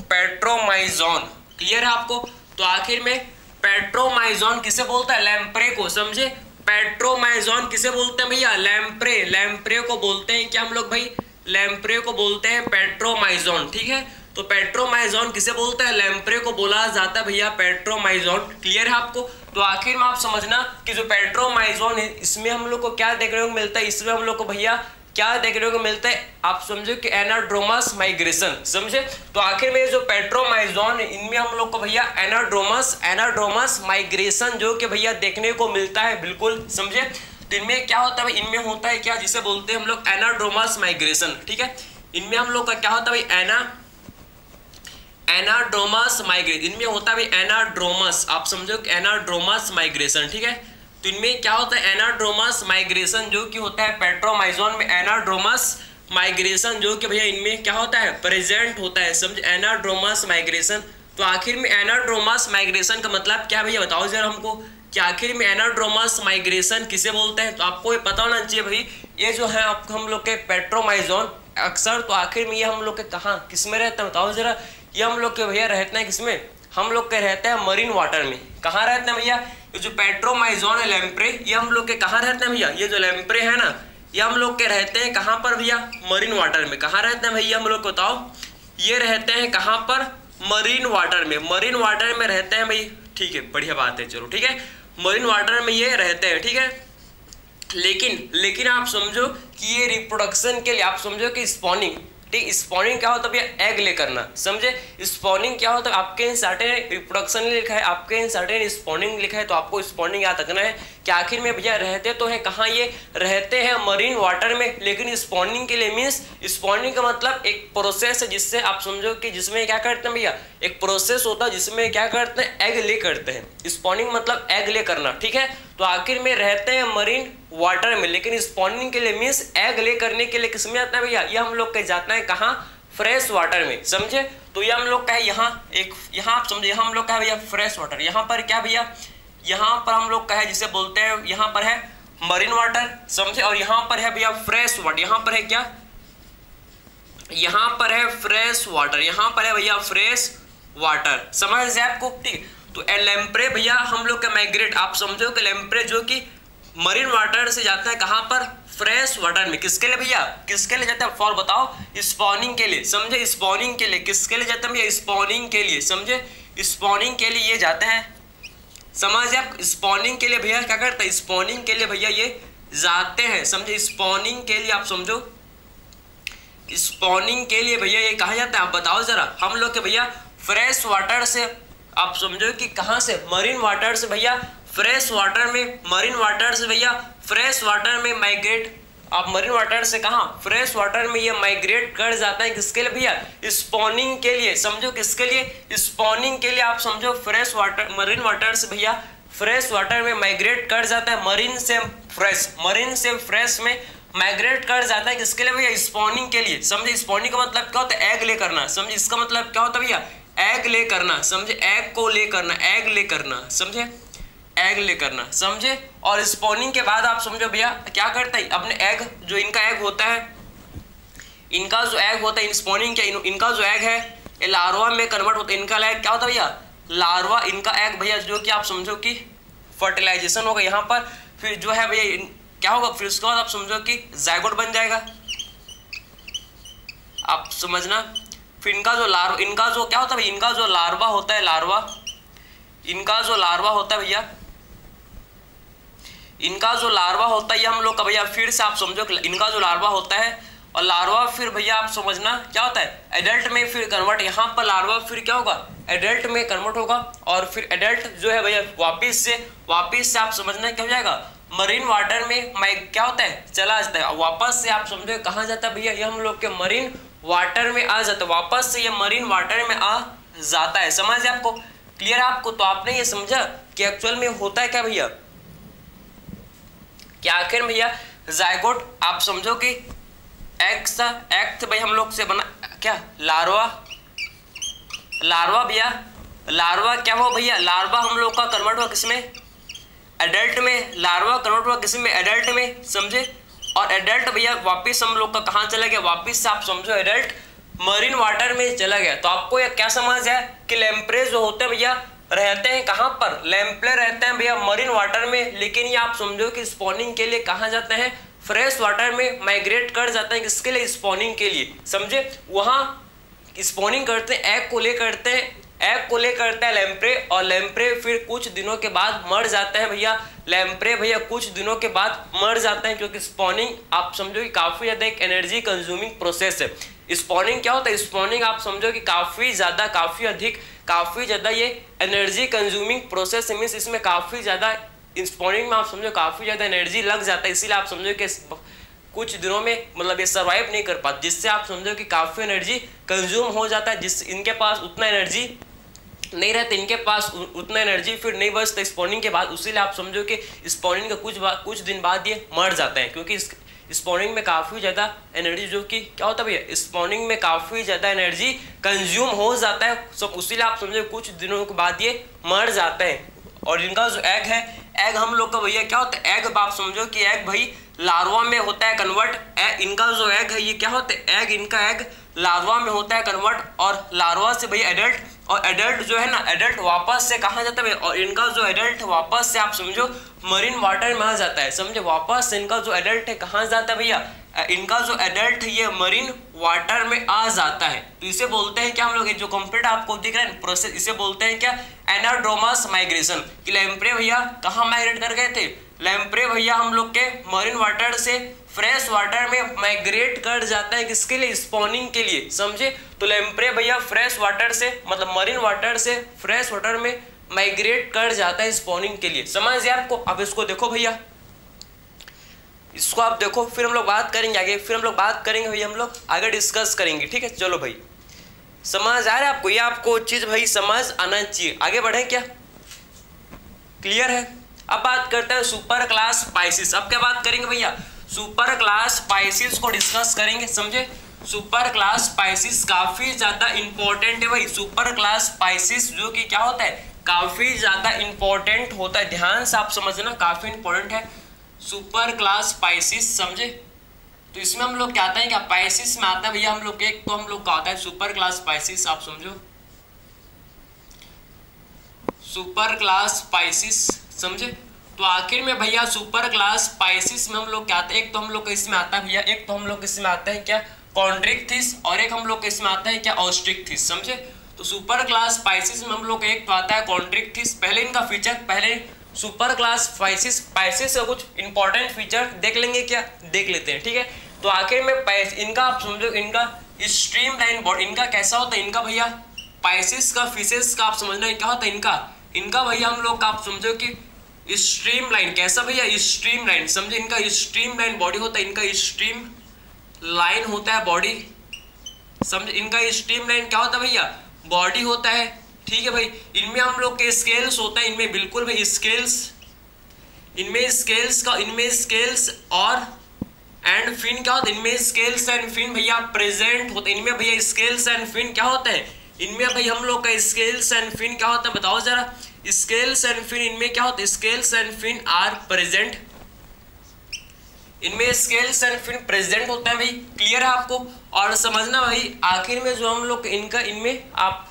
पेट्रोमाइजोन, क्लियर है आपको। तो आखिर में पेट्रोमाइजोन किसे बोलता है, लैम्प्रे को, समझे। पेट्रोमाइजोन किसे बोलते हैं भैया, लैम्प्रे को बोलते हैं क्या हम लोग भाई, लैम्प्रे को बोलते हैं पेट्रोमाइजोन, ठीक है। तो पेट्रोमाइजोन किसे बोलते हैं, लैम्प्रे को बोला जाता है भैया पेट्रोमाइजोन, क्लियर है आपको। तो आखिर में आप समझना कि जो पेट्रोमाइजोन है इसमें हम लोग को क्या देखने को मिलता है, इसमें हम लोग को भैया क्या देखने को मिलता है, आप समझो कि एनाड्रोमस माइग्रेशन, समझे। तो आखिर में जो पेट्रोमाइजोन है इनमें हम लोग को भैया एनाड्रोमस माइग्रेशन जो कि भैया देखने को मिलता है, बिल्कुल समझे। तो इनमें क्या होता है भाई, इनमें होता है क्या जिसे बोलते हैं हम लोग एनाड्रोमस माइग्रेशन, ठीक है। इनमें हम लोग का क्या होता है भाई, एनाड्रोमस माइग्रेशन, इनमें होता है भाई एनाड्रोमस, आप समझो कि एनाड्रोमस माइग्रेशन, ठीक है। तो इनमें क्या होता है, एनाड्रोमस माइग्रेशन जो कि होता है पेट्रोमाइजोन में, एनाड्रोमस माइग्रेशन जो कि भैया इनमें क्या होता है, प्रेजेंट होता है, समझ, एनाड्रोमस माइग्रेशन। तो आखिर में एनाड्रोमस माइग्रेशन का मतलब क्या भैया बताओ जरा हमको, कि आखिर में एनाड्रोमस माइग्रेशन किसे बोलते हैं। तो आपको ये पता होना चाहिए भाई, ये जो है आपको हम लोग के पेट्रोमाइजोन अक्सर, तो आखिर में ये हम लोग के कहाँ किस में रहता है बताओ जरा। ये हम लोग के भैया रहते हैं किसमें, हम लोग के रहते हैं मरीन वाटर में। कहाँ रहते हैं भैया, ये जो पेट्रोमाइजोन है लैम्प्रे, ये हम लोग के कहाँ रहते हैं भैया, ये जो लैम्प्रे है ना, ये हम लोग के रहते हैं कहाँ पर भैया, मरीन वाटर में। कहाँ रहते हैं भैया हम लोग को बताओ, ये रहते हैं कहाँ पर, मरीन वाटर में, मरीन वाटर में रहते हैं भाई, ठीक है, बढ़िया बात है, चलो ठीक है, मरीन वाटर में ये रहते हैं, ठीक है। लेकिन आप समझो कि ये रिप्रोडक्शन के लिए आप समझो कि स्पॉनिंग, ठीक, स्पॉनिंग क्या होता है भैया, एग ले करना, समझे। स्पॉनिंग क्या होता है, आपके इन सर्टेन रिप्रोडक्शन लिखा है, आपके इन सर्टेन स्पॉनिंग लिखा है, तो आपको स्पॉनिंग याद रखना है कि आखिर में भैया रहते तो है कहाँ, ये रहते हैं मरीन वाटर में। लेकिन स्पॉनिंग के लिए मीन्स, स्पॉनिंग का मतलब एक प्रोसेस है जिससे आप समझो कि जिसमें क्या करते हैं भैया, एक प्रोसेस होता है जिसमें क्या करते हैं, एग ले करते हैं। स्पॉनिंग मतलब एग ले करना, ठीक है। तो आखिर में रहते हैं मरीन वाटर में, लेकिन स्पॉनिंग के लिए मीन्स एग ले करने के लिए किसमें आता है भैया, ये हम लोग के जाता है कहाँ, फ्रेश वाटर में, समझे। तो ये हम लोग का है यहाँ एक, यहाँ आप समझे, यहाँ हम लोग का है भैया फ्रेश वाटर, यहाँ पर क्या भैया, यहाँ पर हम लोग का है जिसे बोलते हैं, यहाँ पर है मरीन वाटर, समझे। और यहाँ पर है भैया फ्रेश वाटर, यहाँ पर है क्या, यहाँ पर है फ्रेश वाटर, यहाँ पर है भैया फ्रेश वाटर, समझ जाए आपको, ठीक। तो लैम्प्रे भैया हम लोग का माइग्रेट, आप समझो कि लैम्प्रे जो कि मरीन वाटर से जाता है कहाँ पर, फ्रेश वाटर में। किसके लिए भैया, किसके लिए जाता है, फॉर बताओ, स्पॉनिंग के लिए, समझे, स्पॉनिंग के लिए। किसके लिए जाता है भैया, स्पॉनिंग के लिए, समझे, स्पॉनिंग के लिए ये जाते हैं, समझ आप, स्पॉनिंग के लिए भैया क्या करता है, स्पॉनिंग के लिए भैया ये जाते हैं, समझे, स्पॉनिंग के लिए, आप समझो, स्पॉनिंग के लिए भैया ये कहा जाता है, आप बताओ जरा हम लोग के भैया फ्रेश वाटर से, आप समझो कि कहाँ से, मरीन वाटर से भैया, फ्रेश वाटर में, मरीन वाटर से भैया फ्रेश वाटर में माइग्रेट, आप मरीन वाटर से कहाँ, फ्रेश वाटर में ये माइग्रेट कर जाता है। किसके लिए भैया, स्पॉनिंग के लिए, समझो किसके लिए, स्पॉनिंग के लिए, आप समझो फ्रेश वाटर, मरीन वाटर से भैया फ्रेश वाटर में माइग्रेट कर जाता है, मरीन से फ्रेश, मरीन से फ्रेश में माइग्रेट कर जाता है। किसके लिए भैया, स्पॉनिंग के लिए, समझे। स्पॉनिंग का मतलब क्या होता है, एग ले करना, समझे, इसका मतलब क्या होता है भैया, एग ले करना, समझे, एग को ले करना, एग ले करना, समझे, एग ले करना, समझे। और स्पॉनिंग के बाद आप समझो भैया क्या करता है, अपने एग, जो इनका एग होता है, इनका जो एग होता है, स्पॉनिंग क्या, इनका जो एग है ये लार्वा में कन्वर्ट होता है। इनका एग क्या होता है भैया, लार्वा, इनका एग भैया जो कि आप समझो कि फर्टिलाइजेशन होगा यहाँ पर, फिर जो है भैया क्या होगा, फिर उसके बाद आप समझो कि जायगोट बन जाएगा, आप समझना। फिर इनका जो इनका जो क्या होता है, इनका जो लार्वा होता है, लार्वा, इनका जो लार्वा होता है भैया, इनका जो लार्वा होता है ये हम लोग का भैया फिर से आप समझो इनका जो लार्वा होता है, और लार्वा फिर भैया आप समझना क्या होता है, एडल्ट में फिर कन्वर्ट, यहाँ पर लार्वा फिर क्या होगा, एडल्ट में कन्वर्ट होगा, और फिर एडल्ट जो है भैया वापिस से आप समझना क्या हो जाएगा, मरीन वाटर में क्या होता है, चला जाता है, वापस से आप समझो कहाँ जाता है भैया, ये हम लोग के मरीन वाटर में आ जाता है, वापस से ये मरीन वाटर में आ जाता है, समझ आपको, क्लियर है आपको। तो आपने ये समझा कि एक्चुअल में होता है क्या भैया, क्या आखिर भैया जायगोट, आप समझो कि एग भाई हम लोग से बना क्या, लार्वा, लार्वा भैया, लार्वा क्या हो भैया, लार्वा हम लोग का कन्वर्ट हुआ किसमें, एडल्ट में, लार्वा कन्वर्ट हुआ किसमें, एडल्ट में, समझे। और एडल्ट भैया वापिस हम लोग का कहाँ चला गया, वापिस से आप समझो एडल्ट मरीन वाटर में चला गया। तो आपको ये क्या समझ है कि लैम्प्रे जो होते हैं भैया रहते हैं कहाँ पर, लैम्प्रे रहते हैं भैया मरीन वाटर में, लेकिन ये आप समझो कि स्पॉनिंग के लिए कहाँ जाते हैं, फ्रेश वाटर में माइग्रेट कर जाते हैं। किसके लिए, स्पॉनिंग के लिए, समझे। वहाँ स्पॉनिंग करते हैं, एग को ले करते हैं, एग को ले करता है लैम्प्रे, और लैम्प्रे फिर कुछ दिनों के बाद मर जाते हैं भैया, लैम्प्रे भैया कुछ दिनों के बाद मर जाते हैं, क्योंकि स्पॉनिंग आप समझो कि काफ़ी ज़्यादा एक एनर्जी कंज्यूमिंग प्रोसेस है। स्पॉनिंग क्या होता है, स्पॉनिंग आप समझो कि काफ़ी ज़्यादा ये एनर्जी कंज्यूमिंग प्रोसेस है, मीन्स इसमें काफ़ी ज़्यादा, स्पॉनिंग में आप समझो काफ़ी ज़्यादा एनर्जी लग जाता है, इसीलिए आप समझो कि कुछ दिनों में मतलब ये सर्वाइव नहीं कर पाते, जिससे आप समझो कि काफ़ी एनर्जी कंज्यूम हो जाता है, जिससे इनके पास उतना एनर्जी नहीं रहता, इनके पास उतना एनर्जी फिर नहीं बचता स्पॉनिंग के बाद, इसीलिए आप समझो कि स्पॉनिंग का कुछ दिन बाद ये मर जाते हैं, क्योंकि स्पॉनिंग में काफ़ी ज़्यादा एनर्जी जो कि क्या होता है भैया, स्पॉनिंग में काफ़ी ज़्यादा एनर्जी कंज्यूम हो जाता है सब, इसीलिए आप समझो कुछ दिनों के बाद ये मर जाते हैं। और इनका जो एग है, एग हम लोग का भैया क्या होता है, एग आप समझो कि एग भाई लार्वा में होता है कन्वर्ट, इनका जो एग है ये क्या होता है, एग, इनका एग लार्वा में होता है कन्वर्ट, और लार्वा से भैया एडल्ट, और एडल्ट जो है ना, एडल्ट वापस से कहाँ जाता है, और इनका जो एडल्ट वापस से आप समझो मरीन वाटर में आ जाता है, समझे। वापस से इनका जो एडल्ट है कहाँ जाता है भैया, इनका जो एडल्ट है ये मरीन वाटर में आ जाता है। तो इसे बोलते हैं क्या हम लोग, जो कंप्लीट आपको दिख रहा है प्रोसेस, इसे बोलते हैं क्या, एनाड्रोमस माइग्रेशन। कि लैम्प्रे भैया कहाँ माइग्रेट कर गए थे, लैम्प्रे भैया हम लोग के मरीन वाटर से फ्रेश वाटर में माइग्रेट कर जाता है, किसके लिए, स्पॉनिंग के लिए, समझे। तो लैम्प्रे भैया फ्रेश वाटर से मतलब मरीन वाटर से फ्रेश वाटर में माइग्रेट कर जाता है स्पॉनिंग के लिए, समझ आपको। अब इसको देखो भैया, इसको आप देखो, फिर हम लोग बात करेंगे आगे, फिर हम लोग बात करेंगे भैया, हम लोग आगे डिस्कस करेंगे, ठीक है। चलो भाई, समझ आ रहा है आपको, ये आपको चीज भाई समझ आना चाहिए। आगे बढ़े क्या, क्लियर है। अब बात करते हैं सुपर क्लास स्पाइसेस। अब क्या बात करेंगे भैया, सुपर क्लास स्पाइसेस को डिस्कस करेंगे, समझे। सुपर क्लास स्पाइसेस काफी ज्यादा इंपॉर्टेंट है भाई, सुपर क्लास स्पाइसेस जो कि क्या होता है, काफी ज्यादा इंपॉर्टेंट होता है, ध्यान से आप समझना, काफी इंपॉर्टेंट है सुपर क्लास स्पाइसेस, समझे। तो इसमें हम लोग क्या आता है, क्या पाइसिस में आता है भैया हम लोग एक, तो हम लोग का आता है सुपर क्लास पाइसिस, आप समझो सुपर क्लास पाइसिस, समझे। तो आखिर में भैया सुपर क्लास पाइसिस में हम लोग क्या आते हैं, एक तो हम लोग इसमें आता है भैया, एक तो हम लोग इसमें आता है क्या कॉन्ड्रिक्थिस, और एक हम लोग इसमें आता है क्या ऑस्ट्रिक्थिस, समझे। तो सुपर क्लास पाइसिस में हम लोग एक तो आता है कॉन्ड्रिक्थिस। पहले इनका फीचर, पहले सुपर क्लास पाइसिस का कुछ इंपॉर्टेंट फीचर देख लेंगे, क्या देख लेते हैं, ठीक है। तो आखिर में इनका आप समझो, इनका स्ट्रीम लाइन बॉडी इनका कैसा होता है, इनका भैया पाइसिस का फिशेस का आप समझना क्या होता है, इनका भैया हम लोग का आप समझो कि स्ट्रीम लाइन कैसा भैया, स्ट्रीम लाइन, समझे। इनका स्ट्रीम लाइन बॉडी होता है, इनका स्ट्रीम लाइन होता है बॉडी, समझे। इनका स्ट्रीम लाइन क्या होता है भैया, बॉडी होता है, ठीक है भाई। इनमें हम लोग के स्केल्स होता है, इनमें बिल्कुल भाई स्केल्स, इनमें स्केल्स और एंड फिन क्या होता है, इनमें स्केल्स एंड फिन भैया प्रेजेंट होते हैं। इनमें भैया स्केल्स एंड फिन क्या होता है, इनमें भाई हम लोग का स्केल्स एंड फिन क्या होता है, बताओ जरा। स्केल्स एंड फिन इनमें क्या होता है, scales and fin are present, इनमें स्केल्स एंड फिन प्रेजेंट होते हैं भाई, क्लियर है आपको। और समझना भाई आखिर में जो हम लोग इनका, इनमें आप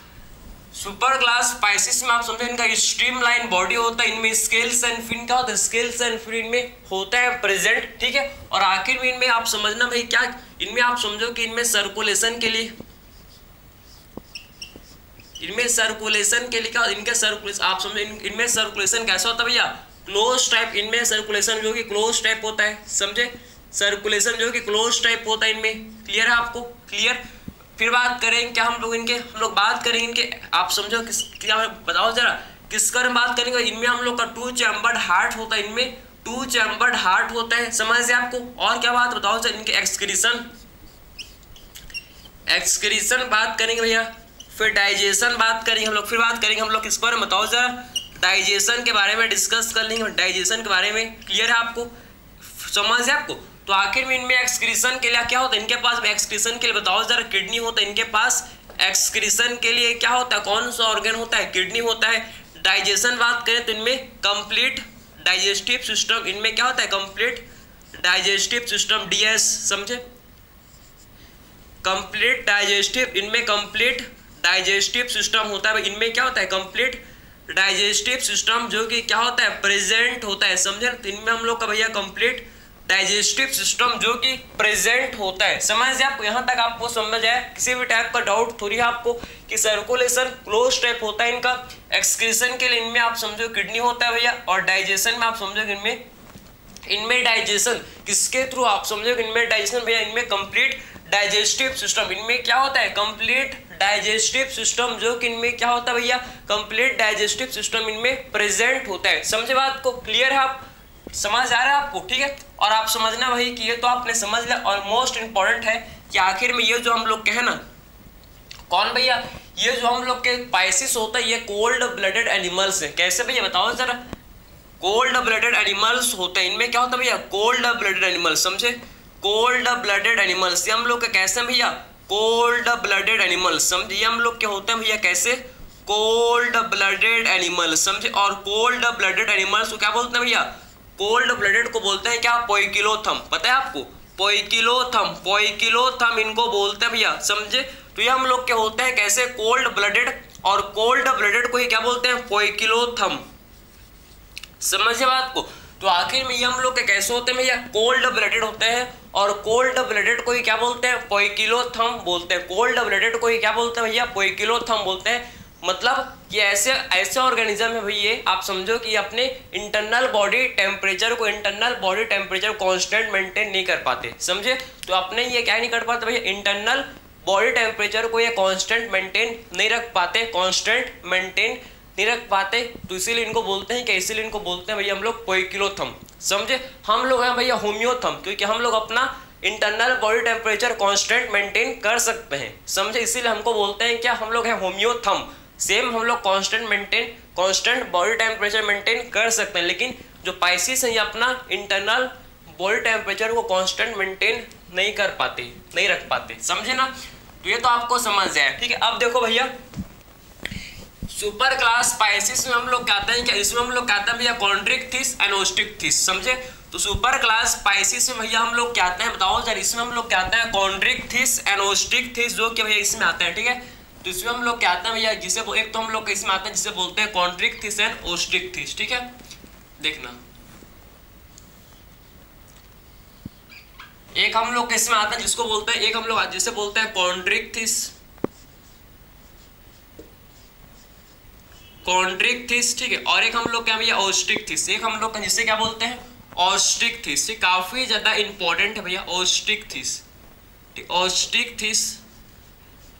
सुपर क्लास पाइसिस में आप समझो इनका स्ट्रीम लाइन बॉडी होता है, इनमें स्केल्स एंड फिन क्या होता है, स्केल्स एंड फिन इनमें होता है प्रेजेंट, ठीक है। और आखिर में इनमें आप समझना भाई क्या, इनमें आप समझो कि इनमें सर्कुलेशन के लिए, इनमें सर्कुलेशन के लिए क्या, इनके सर्कुलेशन आप समझो इनमें सर्कुलेशन कैसा होता है भैया, क्लोज टाइप। इनमें सर्कुलेशन जो कि क्लोज टाइप होता है, समझे। सर्कुलेशन जो कि क्लोज टाइप होता है इनमें, क्लियर है आपको, क्लियर। फिर बात करेंगे क्या हम लोग बात करेंगे इनके, आप समझो क्या बताओ जरा किसका हम बात करेंगे। इनमें हम लोग का 2 चैम्बर्ड हार्ट होता है, इनमें 2 चैम्बर्ड हार्ट होता है, समझ से आपको। और क्या बात बताओ जरा, इनके एक्सक्रीशन बात करेंगे भैया। फिर डाइजेशन बात करेंगे हम लोग, फिर बात करेंगे हम लोग किस बारे में, बताओ जरा। डाइजेशन के बारे में डिस्कस कर लेंगे, डाइजेशन के बारे में, क्लियर है आपको, समझ है आपको। तो आखिर में इनमें एक्सक्रीशन के लिए क्या होता है, इनके पास एक्सक्रीशन के लिए बताओ जरा, किडनी होता है इनके पास। एक्सक्रीशन के लिए क्या होता है, कौन सा ऑर्गन होता है, किडनी होता है। डाइजेशन बात करें तो इनमें कंप्लीट डाइजेस्टिव सिस्टम, इनमें क्या होता है, कंप्लीट डाइजेस्टिव सिस्टम, डीएस, समझे। कंप्लीट डाइजेस्टिव, इनमें कंप्लीट डाइजेस्टिव सिस्टम होता है, इनमें क्या होता है, कंप्लीट डाइजेस्टिव सिस्टम जो कि क्या होता है, प्रेजेंट होता है, समझे। तो इनमें हम लोग का भैया कंप्लीट डाइजेस्टिव सिस्टम जो कि प्रेजेंट होता है, समझ आपको। यहाँ तक आपको समझ आया, किसी भी टाइप का डाउट थोड़ी है आपको कि सर्कुलेशन क्लोज टाइप होता है इनका। एक्सक्रीशन के लिए इनमें आप समझो किडनी होता है भैया, और डाइजेशन में आप समझो इनमें डाइजेशन किसके थ्रू, आप समझो इनमें डाइजेशन भैया, इनमें कंप्लीट डाइजेस्टिव सिस्टम, इनमें क्या होता है, कंप्लीट डाइजेस्टिव सिस्टम जो कि इनमें क्या होता है भैया, कंप्लीट डाइजेस्टिव सिस्टम इनमें प्रेजेंट होता है, समझे बात को, क्लियर है, आप समझ आ रहा है आपको, ठीक है। और आप समझना भाई कि ये तो आपने समझ लिया, और मोस्ट इंपॉर्टेंट है कि आखिर में ये जो हम लोग कहे ना, कौन भैया, ये जो हम लोग के पाइसिस होता है ये कोल्ड ब्लडेड एनिमल्स है। कैसे भैया बताओ जरा, कोल्ड ब्लडेड एनिमल्स होते हैं, इनमें क्या होता है भैया, कोल्ड ब्लडेड एनिमल्स, समझे। कोल्ड ब्लडेड एनिमल्स ये हम लोग के कैसे भैया, कोल्ड ब्लडेड एनिमल्स, समझिए हम लोग क्या होते हैं भैया, कैसे, कोल्ड ब्लडेड एनिमल्स, समझे। और कोल्ड ब्लडेड एनिमल्स को क्या बोलते हैं भैया, कोल्ड ब्लडेड को बोलते हैं क्या, पोइकिलोथम, पता है आपको, पोइकिलोथम इनको बोलते हैं भैया, समझे। तो ये हम लोग क्या होते हैं, कैसे, कोल्ड ब्लडेड, और कोल्ड ब्लडेड को ही क्या बोलते हैं, पोइकिलोथम, समझे बात को। तो आखिर में ये हम लोग के कैसे होते हैं भैया, कोल्ड ब्लडेड होते हैं, और कोल्ड ब्लडेड को ही क्या बोलते हैं, पोइकिलोथम बोलते हैं। कोल्ड ब्लडेड को ही क्या बोलते हैं भैया, पोइकिलोथम बोलते हैं। मतलब कि ऐसे ऑर्गेनिज्म है भैया, आप समझो कि अपने इंटरनल बॉडी टेम्परेचर को कांस्टेंट मेंटेन नहीं कर पाते, समझे। तो अपने ये क्या नहीं कर पाते भैया, इंटरनल बॉडी टेम्परेचर को ये कांस्टेंट मेंटेन नहीं रख पाते, तो इसीलिए इनको बोलते हैं कि, इसीलिए इनको बोलते हैं भैया हम लोग पोइकिलोथम, समझे। हम लोग हैं भैया होम्योथम, क्योंकि हम लोग अपना internal body temperature constant maintain कर सकते हैं, समझे। इसीलिए हमको बोलते हैं क्या, हम लोग हैं होम्योथम। सेम हम लोग कांस्टेंट बॉडी टेम्परेचर मेंटेन कर सकते हैं, लेकिन जो पाइसिस है ये अपना इंटरनल बॉडी टेम्परेचर को कांस्टेंट मेंटेन नहीं रख पाते, समझे ना। तो ये तो आपको समझ जाए, ठीक है। अब देखो भैया, सुपर क्लास पाइसिस में हम लोग कहते हैं क्या, इसमें हम लोग कहते हैं भैया कॉन्ड्रिक्थिस एंड ओस्ट्रिक्थिस, समझे। तो सुपर क्लास स्पाइसिस में भैया हम लोग क्या आते हैं बताओ जरा, इसमें हम लोग क्या आते हैं कॉन्ड्रिक्थिस एंड ओस्ट्रिक्थिस, जो कि भैया इसमें आते हैं, ठीक है। तो इसमें हम लोग क्या आते हैं भैया, जिसे एक तो हम लोग इसमें आते हैं जिसे बोलते हैं कॉन्ड्रिक्थिस एंड ओस्ट्रिक्थिस, ठीक है। देखना एक हम लोग इसमें आते हैं जिसको बोलते हैं, एक हम लोग जिसे बोलते हैं कॉन्ड्रिक्थिस, ठीक है। और एक हम लोग क्या भैया ओस्ट्रिक्थिस, एक हम लोग जिसे क्या बोलते हैं ओस्ट्रिक्थिस। काफी ज्यादा इंपॉर्टेंट है भैया ओस्ट्रिक्थिस, ओस्ट्रिक्थिस।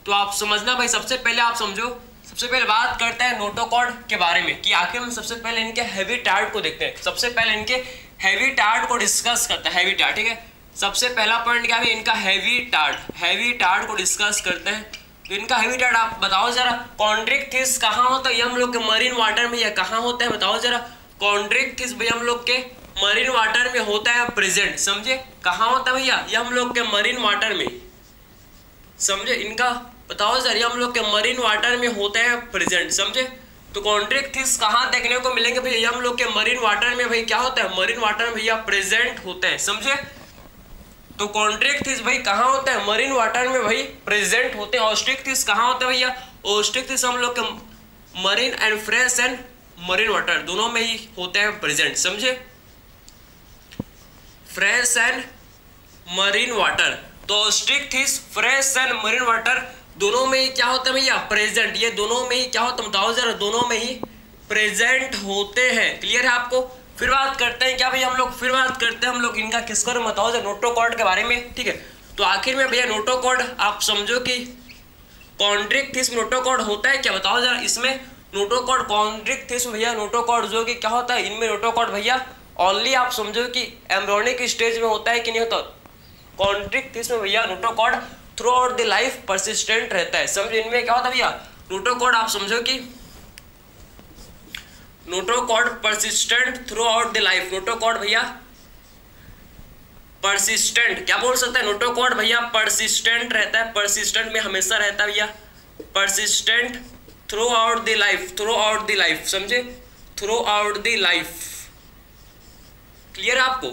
तो आप समझना भाई, सबसे पहले आप समझो, सबसे पहले बात करते हैं नोटोकॉर्ड के बारे में कि आखिर हम सबसे पहले इनके हैबिटाट को देखते हैं। सबसे पहले इनके हैबिटाट को डिस्कस करते हैं, हैबिटाट, ठीक है। सबसे पहला पॉइंट क्या है इनका हैबिटाट को डिस्कस करते हैं। तो इनका हैबिटाट आप बताओ जरा, कॉन्ड्रिक्थिस कहाँ होता है, ये हम लोग के मरीन वाटर में, या कहाँ होता है बताओ जरा। कॉन्ड्रिक्थिस भैया हम लोग के मरीन वाटर में होता है प्रेजेंट, समझे। कहाँ होता है भैया, ये हम लोग के मरीन वाटर में, समझे। इनका बताओ जरा, ये हम लोग के मरीन वाटर में होते हैं प्रेजेंट, समझे। तो कॉन्ड्रिक्थिस कहाँ देखने को मिलेंगे भैया, ये हम लोग के मरीन वाटर में भाई क्या होता है, मरीन वाटर में भैया प्रेजेंट होते हैं, समझे। तो कॉन्ड्रिक्थिस भाई कहाँ होता है, मरीन वाटर में भाई प्रेजेंट होते हैं। ओस्ट्रिक्थिस कहाँ होता है भैया, ओस्ट्रिक्थिस हम लोग के marine and fresh and marine water दोनों में ही होते हैं प्रेजेंट, समझे। फ्रेश एंड मरीन वाटर, तो ओस्ट्रिक्थिस फ्रेश एंड मरीन वाटर दोनों में ही क्या होता है भैया प्रेजेंट, ये दोनों में ही क्या होता है बताओ जरा, दोनों में ही प्रेजेंट होते हैं। क्लियर है आपको। फिर बात करते हैं क्या भैया हम लोग, फिर बात करते हैं हम लोग इनका किसका बताओ जरा, नोटोकॉर्ड के बारे में, ठीक है। तो आखिर में भैया नोटोकॉर्ड आप समझो कि कॉन्ड्रिक्थिस में नोटोकॉर्ड होता है क्या बताओ जरा। इसमें नोटोकॉर्ड कॉन्ड्रिक्थिस भैया नोटोकॉर्ड जो कि क्या होता है, इनमें नोटोकॉर्ड भैया ओनली आप समझो कि एम्ब्रियोनिक स्टेज में होता है कि नहीं होता। कॉन्ड्रिक्थिस में भैया notochord through out the life persistent रहता है, समझो। इनमें क्या होता है भैया नोटोकॉर्ड आप समझो कि notochord persistent throughout the life, notochord भैया परसिस्टेंट, क्या बोल सकते हैं, नोटोकॉर्ड भैया परसिस्टेंट रहता है, परसिस्टेंट में हमेशा रहता है भैया, persistent throughout the life, throughout the life, समझे, throughout the life. Clear है आपको।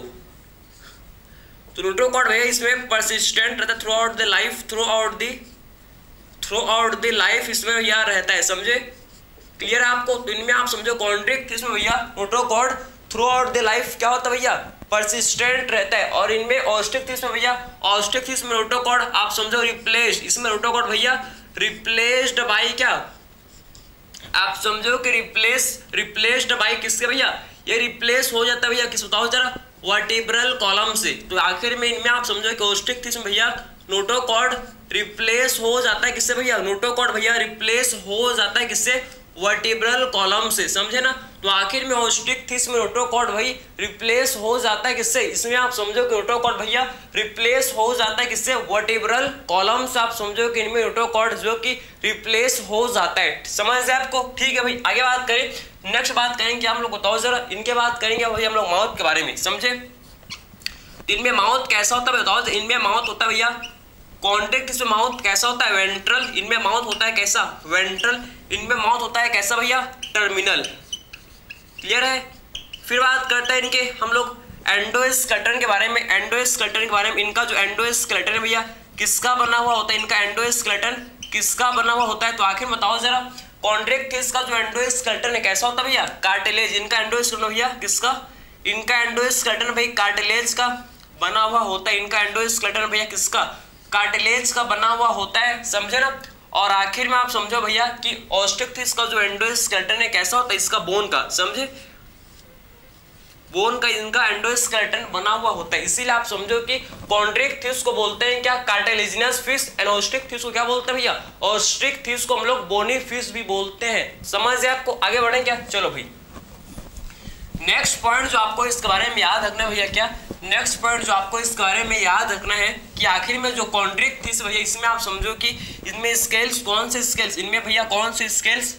तो नोटोकॉर्ड भैया इसमें परसिस्टेंट रहता है throughout the life, throughout the life इसमें भैया रहता है, समझे। क्लियर है आपको। तो इनमें आप समझो कॉन्ड्रिक्थिस में भैया notochord through out the life क्या होता है भैया परसिस्टेंट रहता है। और इनमें ओस्ट्रिक्थिस में भैया, ओस्ट्रिक्थिस में नोटोकॉर्ड आप समझो रिप्लेस्ड, इसमें नोटोकॉर्ड भैया रिप्लेस्ड बाय क्या, आप समझो कि रिप्लेस्ड बाय किसके भैया, ये रिप्लेस हो जाता है भैया किस बताओ जरा, वर्टिब्रल कॉलम से। तो आखिर में इनमें आप समझो कि ओस्ट्रिक्थिस में भैया नोटोकॉर्ड रिप्लेस हो जाता है किससे भैया, नोटोकॉर्ड भैया रिप्लेस हो जाता है किससे, वर्टिब्रल कॉलम से, समझे ना। तो आखिर में ओस्ट्रिक्थिस में नोटोकॉर्ड भाई रिप्लेस हो जाता है किससे, इसमें आप समझो कि नोटोकॉर्ड भैया रिप्लेस हो जाता है किससे, वर्टिब्रल कॉलम से। आप समझो कि इनमें नोटोकॉर्ड जो कि रिप्लेस हो जाता है, समझ है आपको। ठीक है भाई, आगे बात करें, नेक्स्ट बात करेंगे हम लोग बताओ जरा, इनके बात करेंगे भाई हम लोग माउथ के बारे में, समझे। इनमें माउथ कैसा होता है बताओ, इनमें माउथ होता है भैया कॉन्ड्रिक्थिस में माउथ कैसा होता है, वेंट्रल। इनमें माउथ होता है कैसा, वेंट्रल। इनमें माउथ होता है कैसा भैया, टर्मिनल। क्लियर है। फिर बात करते हैं इनके हम लोग एंडोस्केलेटन के बारे में, एंडोस्केलेटन के बारे में। इनका जो एंडोस्केलेटन है भैया किसका बना हुआ होता है, इनका एंडोस्केलेटन किसका बना हुआ होता है। तो आखिर बताओ जरा, कॉन्ड्रिक्थिस का जो एंडोस्केलेटन है कैसा होता है भैया, कार्टिलेज। इनका एंडोस्केलेटन भैया किसका, इनका एंडोस्केलेटन भाई कार्टिलेज का बना हुआ होता है। इनका एंडोस्केलेटन भैया किसका, कार्टिलेज का बना हुआ होता है, समझे ना। और आखिर में आप समझो भैया कि ओस्ट्रिक्थिस का जो एंडोस्केलेटन है कैसा होता है, इसका बोन का, समझे, बोन का इनका एंडोस्केलेटन बना हुआ होता है। इसीलिए आप समझो कि कॉन्ड्रिक्थिस को बोलते हैं क्या, कार्टिलेजिनस फिश। एंड ओस्ट्रिक्थिस को क्या बोलते हैं भैया, ओस्ट्रिक्थिस को हम लोग बोनी फिश भी बोलते हैं, समझ है आपको। आगे बढ़ें क्या, चलो भाई नेक्स्ट पॉइंट जो आपको इसके बारे में याद रखना है भैया, क्या नेक्स्ट पॉइंट जो आपको इसके बारे में याद रखना है कि आखिर में जो कॉन्ड्रिक्थिस भैया इसमें आप समझो कि इनमें स्केल्स, कौन से स्केल्स, इनमें भैया कौन से स्केल्स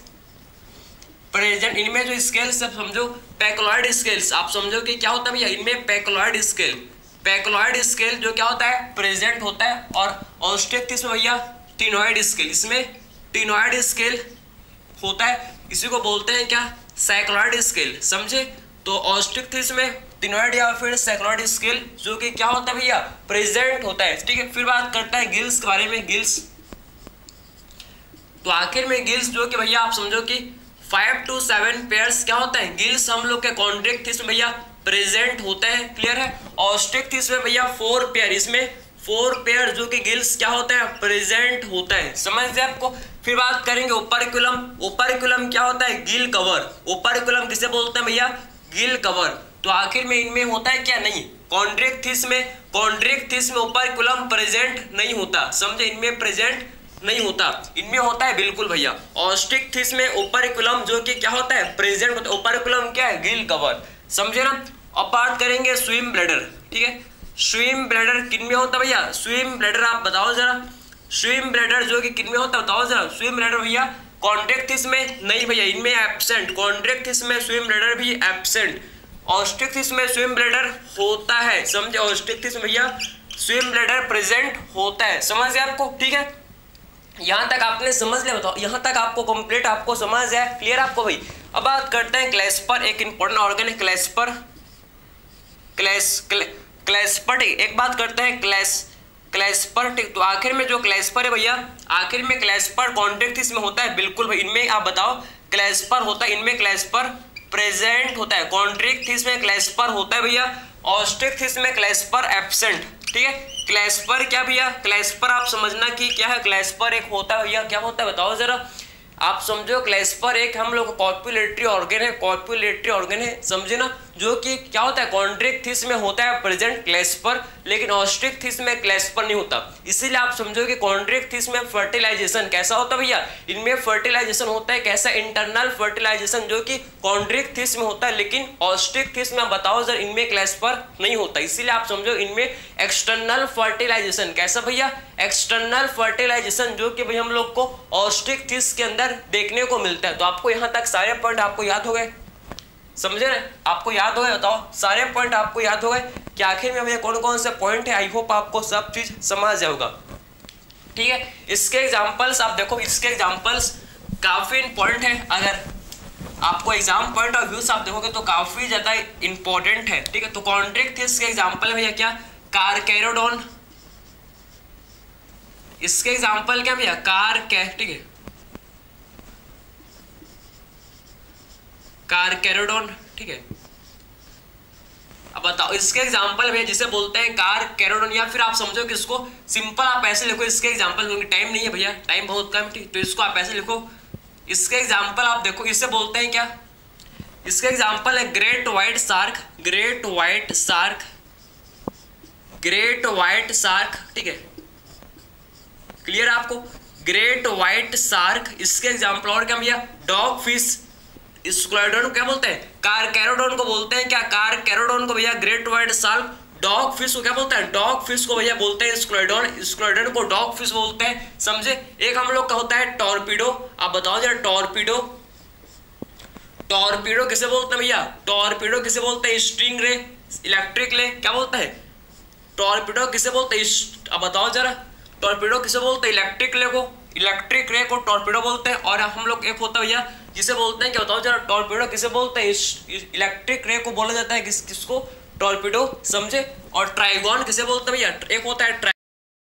प्रेजेंट। इनमें जो स्केल्स आप समझो पैक्लोइड स्केल्स, आप समझो कि क्या होता है भैया, इनमें पैक्लोइड स्केल, पैक्लोइड स्केल जो क्या होता है प्रेजेंट होता है। और ओस्ट्रिक्थिस में भैया टिनोइड स्केल, इसमें टिनोइड स्केल होता है, इसी को बोलते हैं क्या, साइक्लोइड स्केल, समझे। तो ऑस्टिक में टिनॉइड या फिर साइक्लॉइड स्केल जो कि क्या होता है भैया, प्रेजेंट होता है, ठीक है। फिर बात करता है गिल्स के बारे में, गिल्स। तो आखिर में गिल्स जो कि भैया आप समझो कि 5 to 7 पेयर्स क्या होता है, गिल्स हम लोग के कॉन्ट्रैक्ट में भैया प्रेजेंट होता है, क्लियर है। ऑस्टिक में भैया 4 पेयर, इसमें 4 पेयर जो कि गिल्स क्या होता है, प्रेजेंट होता है, समझ गए आपको। फिर बात करेंगे ओपर्कुलम। ओपर्कुलम क्या होता है, गिल कवर। ओपर्कुलम किसे बोलते हैं भैया, गिल कवर। तो आखिर में इनमें होता है क्या, नहीं, कॉन्ट्रैक्ट में ओपर्कुलम प्रेजेंट नहीं होता, समझे, इनमें प्रेजेंट नहीं होता, इनमें होता है बिल्कुल भैया। ऑस्टिक में ओपर्कुलम जो कि क्या होता है, प्रेजेंट होता है। ओपर्कुलम क्या है, गिल कवर, समझे ना। अब बात करेंगे स्विम ब्लैडर, ठीक है। स्विम ब्लैडर किन में होता है भैया, स्विम ब्लैडर आप बताओ जरा, स्विम ब्लैडर जो कि किन में होता है बताओ जरा। स्विम ब्लैडर भैया कॉन्ट्रैक्ट में नहीं भैया, इनमें एब्सेंट, कॉन्ट्रैक्ट में स्विम ब्लैडर भी एब्सेंट। ऑस्टिक में स्विम ब्लैडर होता है, समझे, ऑस्टिक में भैया स्विम ब्लैडर प्रेजेंट होता है, समझ गए आपको, ठीक है। यहां तक आपने समझ लिया, बताओ यहां तक आपको कंप्लीट आपको समझ है, क्लियर आपको भाई। अब बात करते हैं क्लैस्पर, एक इंपॉर्टेंट ऑर्गन है क्लैस्पर। क्लैस्पर, एक बात करते हैं क्लैस्पर, ठीक। तो आखिर में जो क्लैस्पर है भैया, आखिर में क्लैस्पर कॉन्ट्रैक्ट में होता है, बिल्कुल भाई। इनमें आप बताओ क्लैस्पर होता है, इनमें क्लैस्पर प्रेजेंट होता है, कॉन्ट्रैक्ट में क्लैस्पर होता है भैया, ऑस्टिक में क्लैस्पर एब्सेंट, ठीक है। क्लैस्पर क्या भैया, क्लैस्पर आप समझना कि क्या है, क्लैस्पर एक होता है भैया, क्या होता है बताओ जरा, आप समझो। क्लैस्पर एक हम लोग कॉपुलेटरी ऑर्गन है, कॉपुलेटरी ऑर्गन है, समझे ना, जो कि क्या होता है, कॉन्ट्रैक्ट में होता है प्रेजेंट क्लैस्पर, लेकिन ऑस्टिक में क्लैस्पर नहीं होता। इसीलिए आप समझो कि कॉन्ट्रैक्ट में फर्टिलाइजेशन कैसा होता है भैया, इनमें फर्टिलाइजेशन होता है कैसा, इंटरनल फर्टिलाइजेशन, जो कि कॉन्ट्रैक्ट में होता है, लेकिन ऑस्टिक में बताओ जरा, इनमें क्लैस्पर नहीं होता। इसीलिए आप समझो इनमें एक्सटर्नल फर्टिलाइजेशन कैसा भैया, एक्सटर्नल फर्टिलाइजेशन, जो कि भाई हम लोग को ऑस्टिक के अंदर देखने को मिलता है। तो आपको यहां तक सारे पॉइंट आपको याद हो गए, समझे ना, आपको याद हो गए, बताओ सारे पॉइंट आपको याद हो गए कि आखिर में भैया कौन कौन से पॉइंट है। आई होप आपको सब चीज समझ जाएगा, ठीक है। इसके एग्जांपल्स आप देखो, इसके एग्जांपल्स काफी इंपॉर्टेंट है, अगर आपको एग्जाम पॉइंट ऑफ व्यू से आप देखोगे तो काफी ज्यादा इंपॉर्टेंट है, ठीक है। तो कॉन्ट्रैक्ट के एग्जांपल है भैया क्या, कारकैरोडोन। इसके एग्जांपल क्या भैया, ठीक है, कारकैरोडोन, ठीक है। अब बताओ इसके एग्जांपल भैया जिसे बोलते हैं कारकैरोडोन, या फिर आप समझो कि इसको सिंपल आप ऐसे लिखो, इसके एग्जांपल, क्योंकि टाइम नहीं है भैया, टाइम बहुत कम, ठीक। तो इसको आप ऐसे लिखो, इसके एग्जांपल आप देखो, इसे बोलते हैं क्या, इसके एग्जांपल है great white shark, great white shark, great white shark, ठीक है, क्लियर आपको, ग्रेट व्हाइट शार्क। इसके एग्जांपल और क्या भैया, डॉग फिश, स्क्वायडोन क्या बोलते हैं, कारकैरोडोन को बोलते हैं क्या, कारकैरोडोन को भैया great white shark. Dog fish को क्या बोलते हैं, डॉग फिश को भैया बोलते हैं स्क्वायडोन, स्क्वायडोन को डॉग फिश बोलते हैं, समझे। एक हम लोग का होता है टॉर्पीडो, आप बताओ जरा, टॉर्पीडो, टॉर्पीडो किसे बोलते हैं भैया, टॉर्पीडो किसे बोलते हैं, स्ट्रिंग रे, इलेक्ट्रिक रे, क्या बोलते हैं, टॉर्पीडो किसे बोलते हैं, अब बताओ जरा, टॉर्पीडो किसे बोलते हैं, इलेक्ट्रिक रे को टॉर्पीडो बोलते हैं। और हम लोग एक होता है भैया जिसे बोलते हैं, क्या बताओ जरा, टॉर्पीडो किसे बोलते हैं, इलेक्ट्रिक रे को बोला जाता है, किसको, टॉर्पीडो, समझे। और ट्राइगॉन किसे बोलते हैं भैया, एक होता है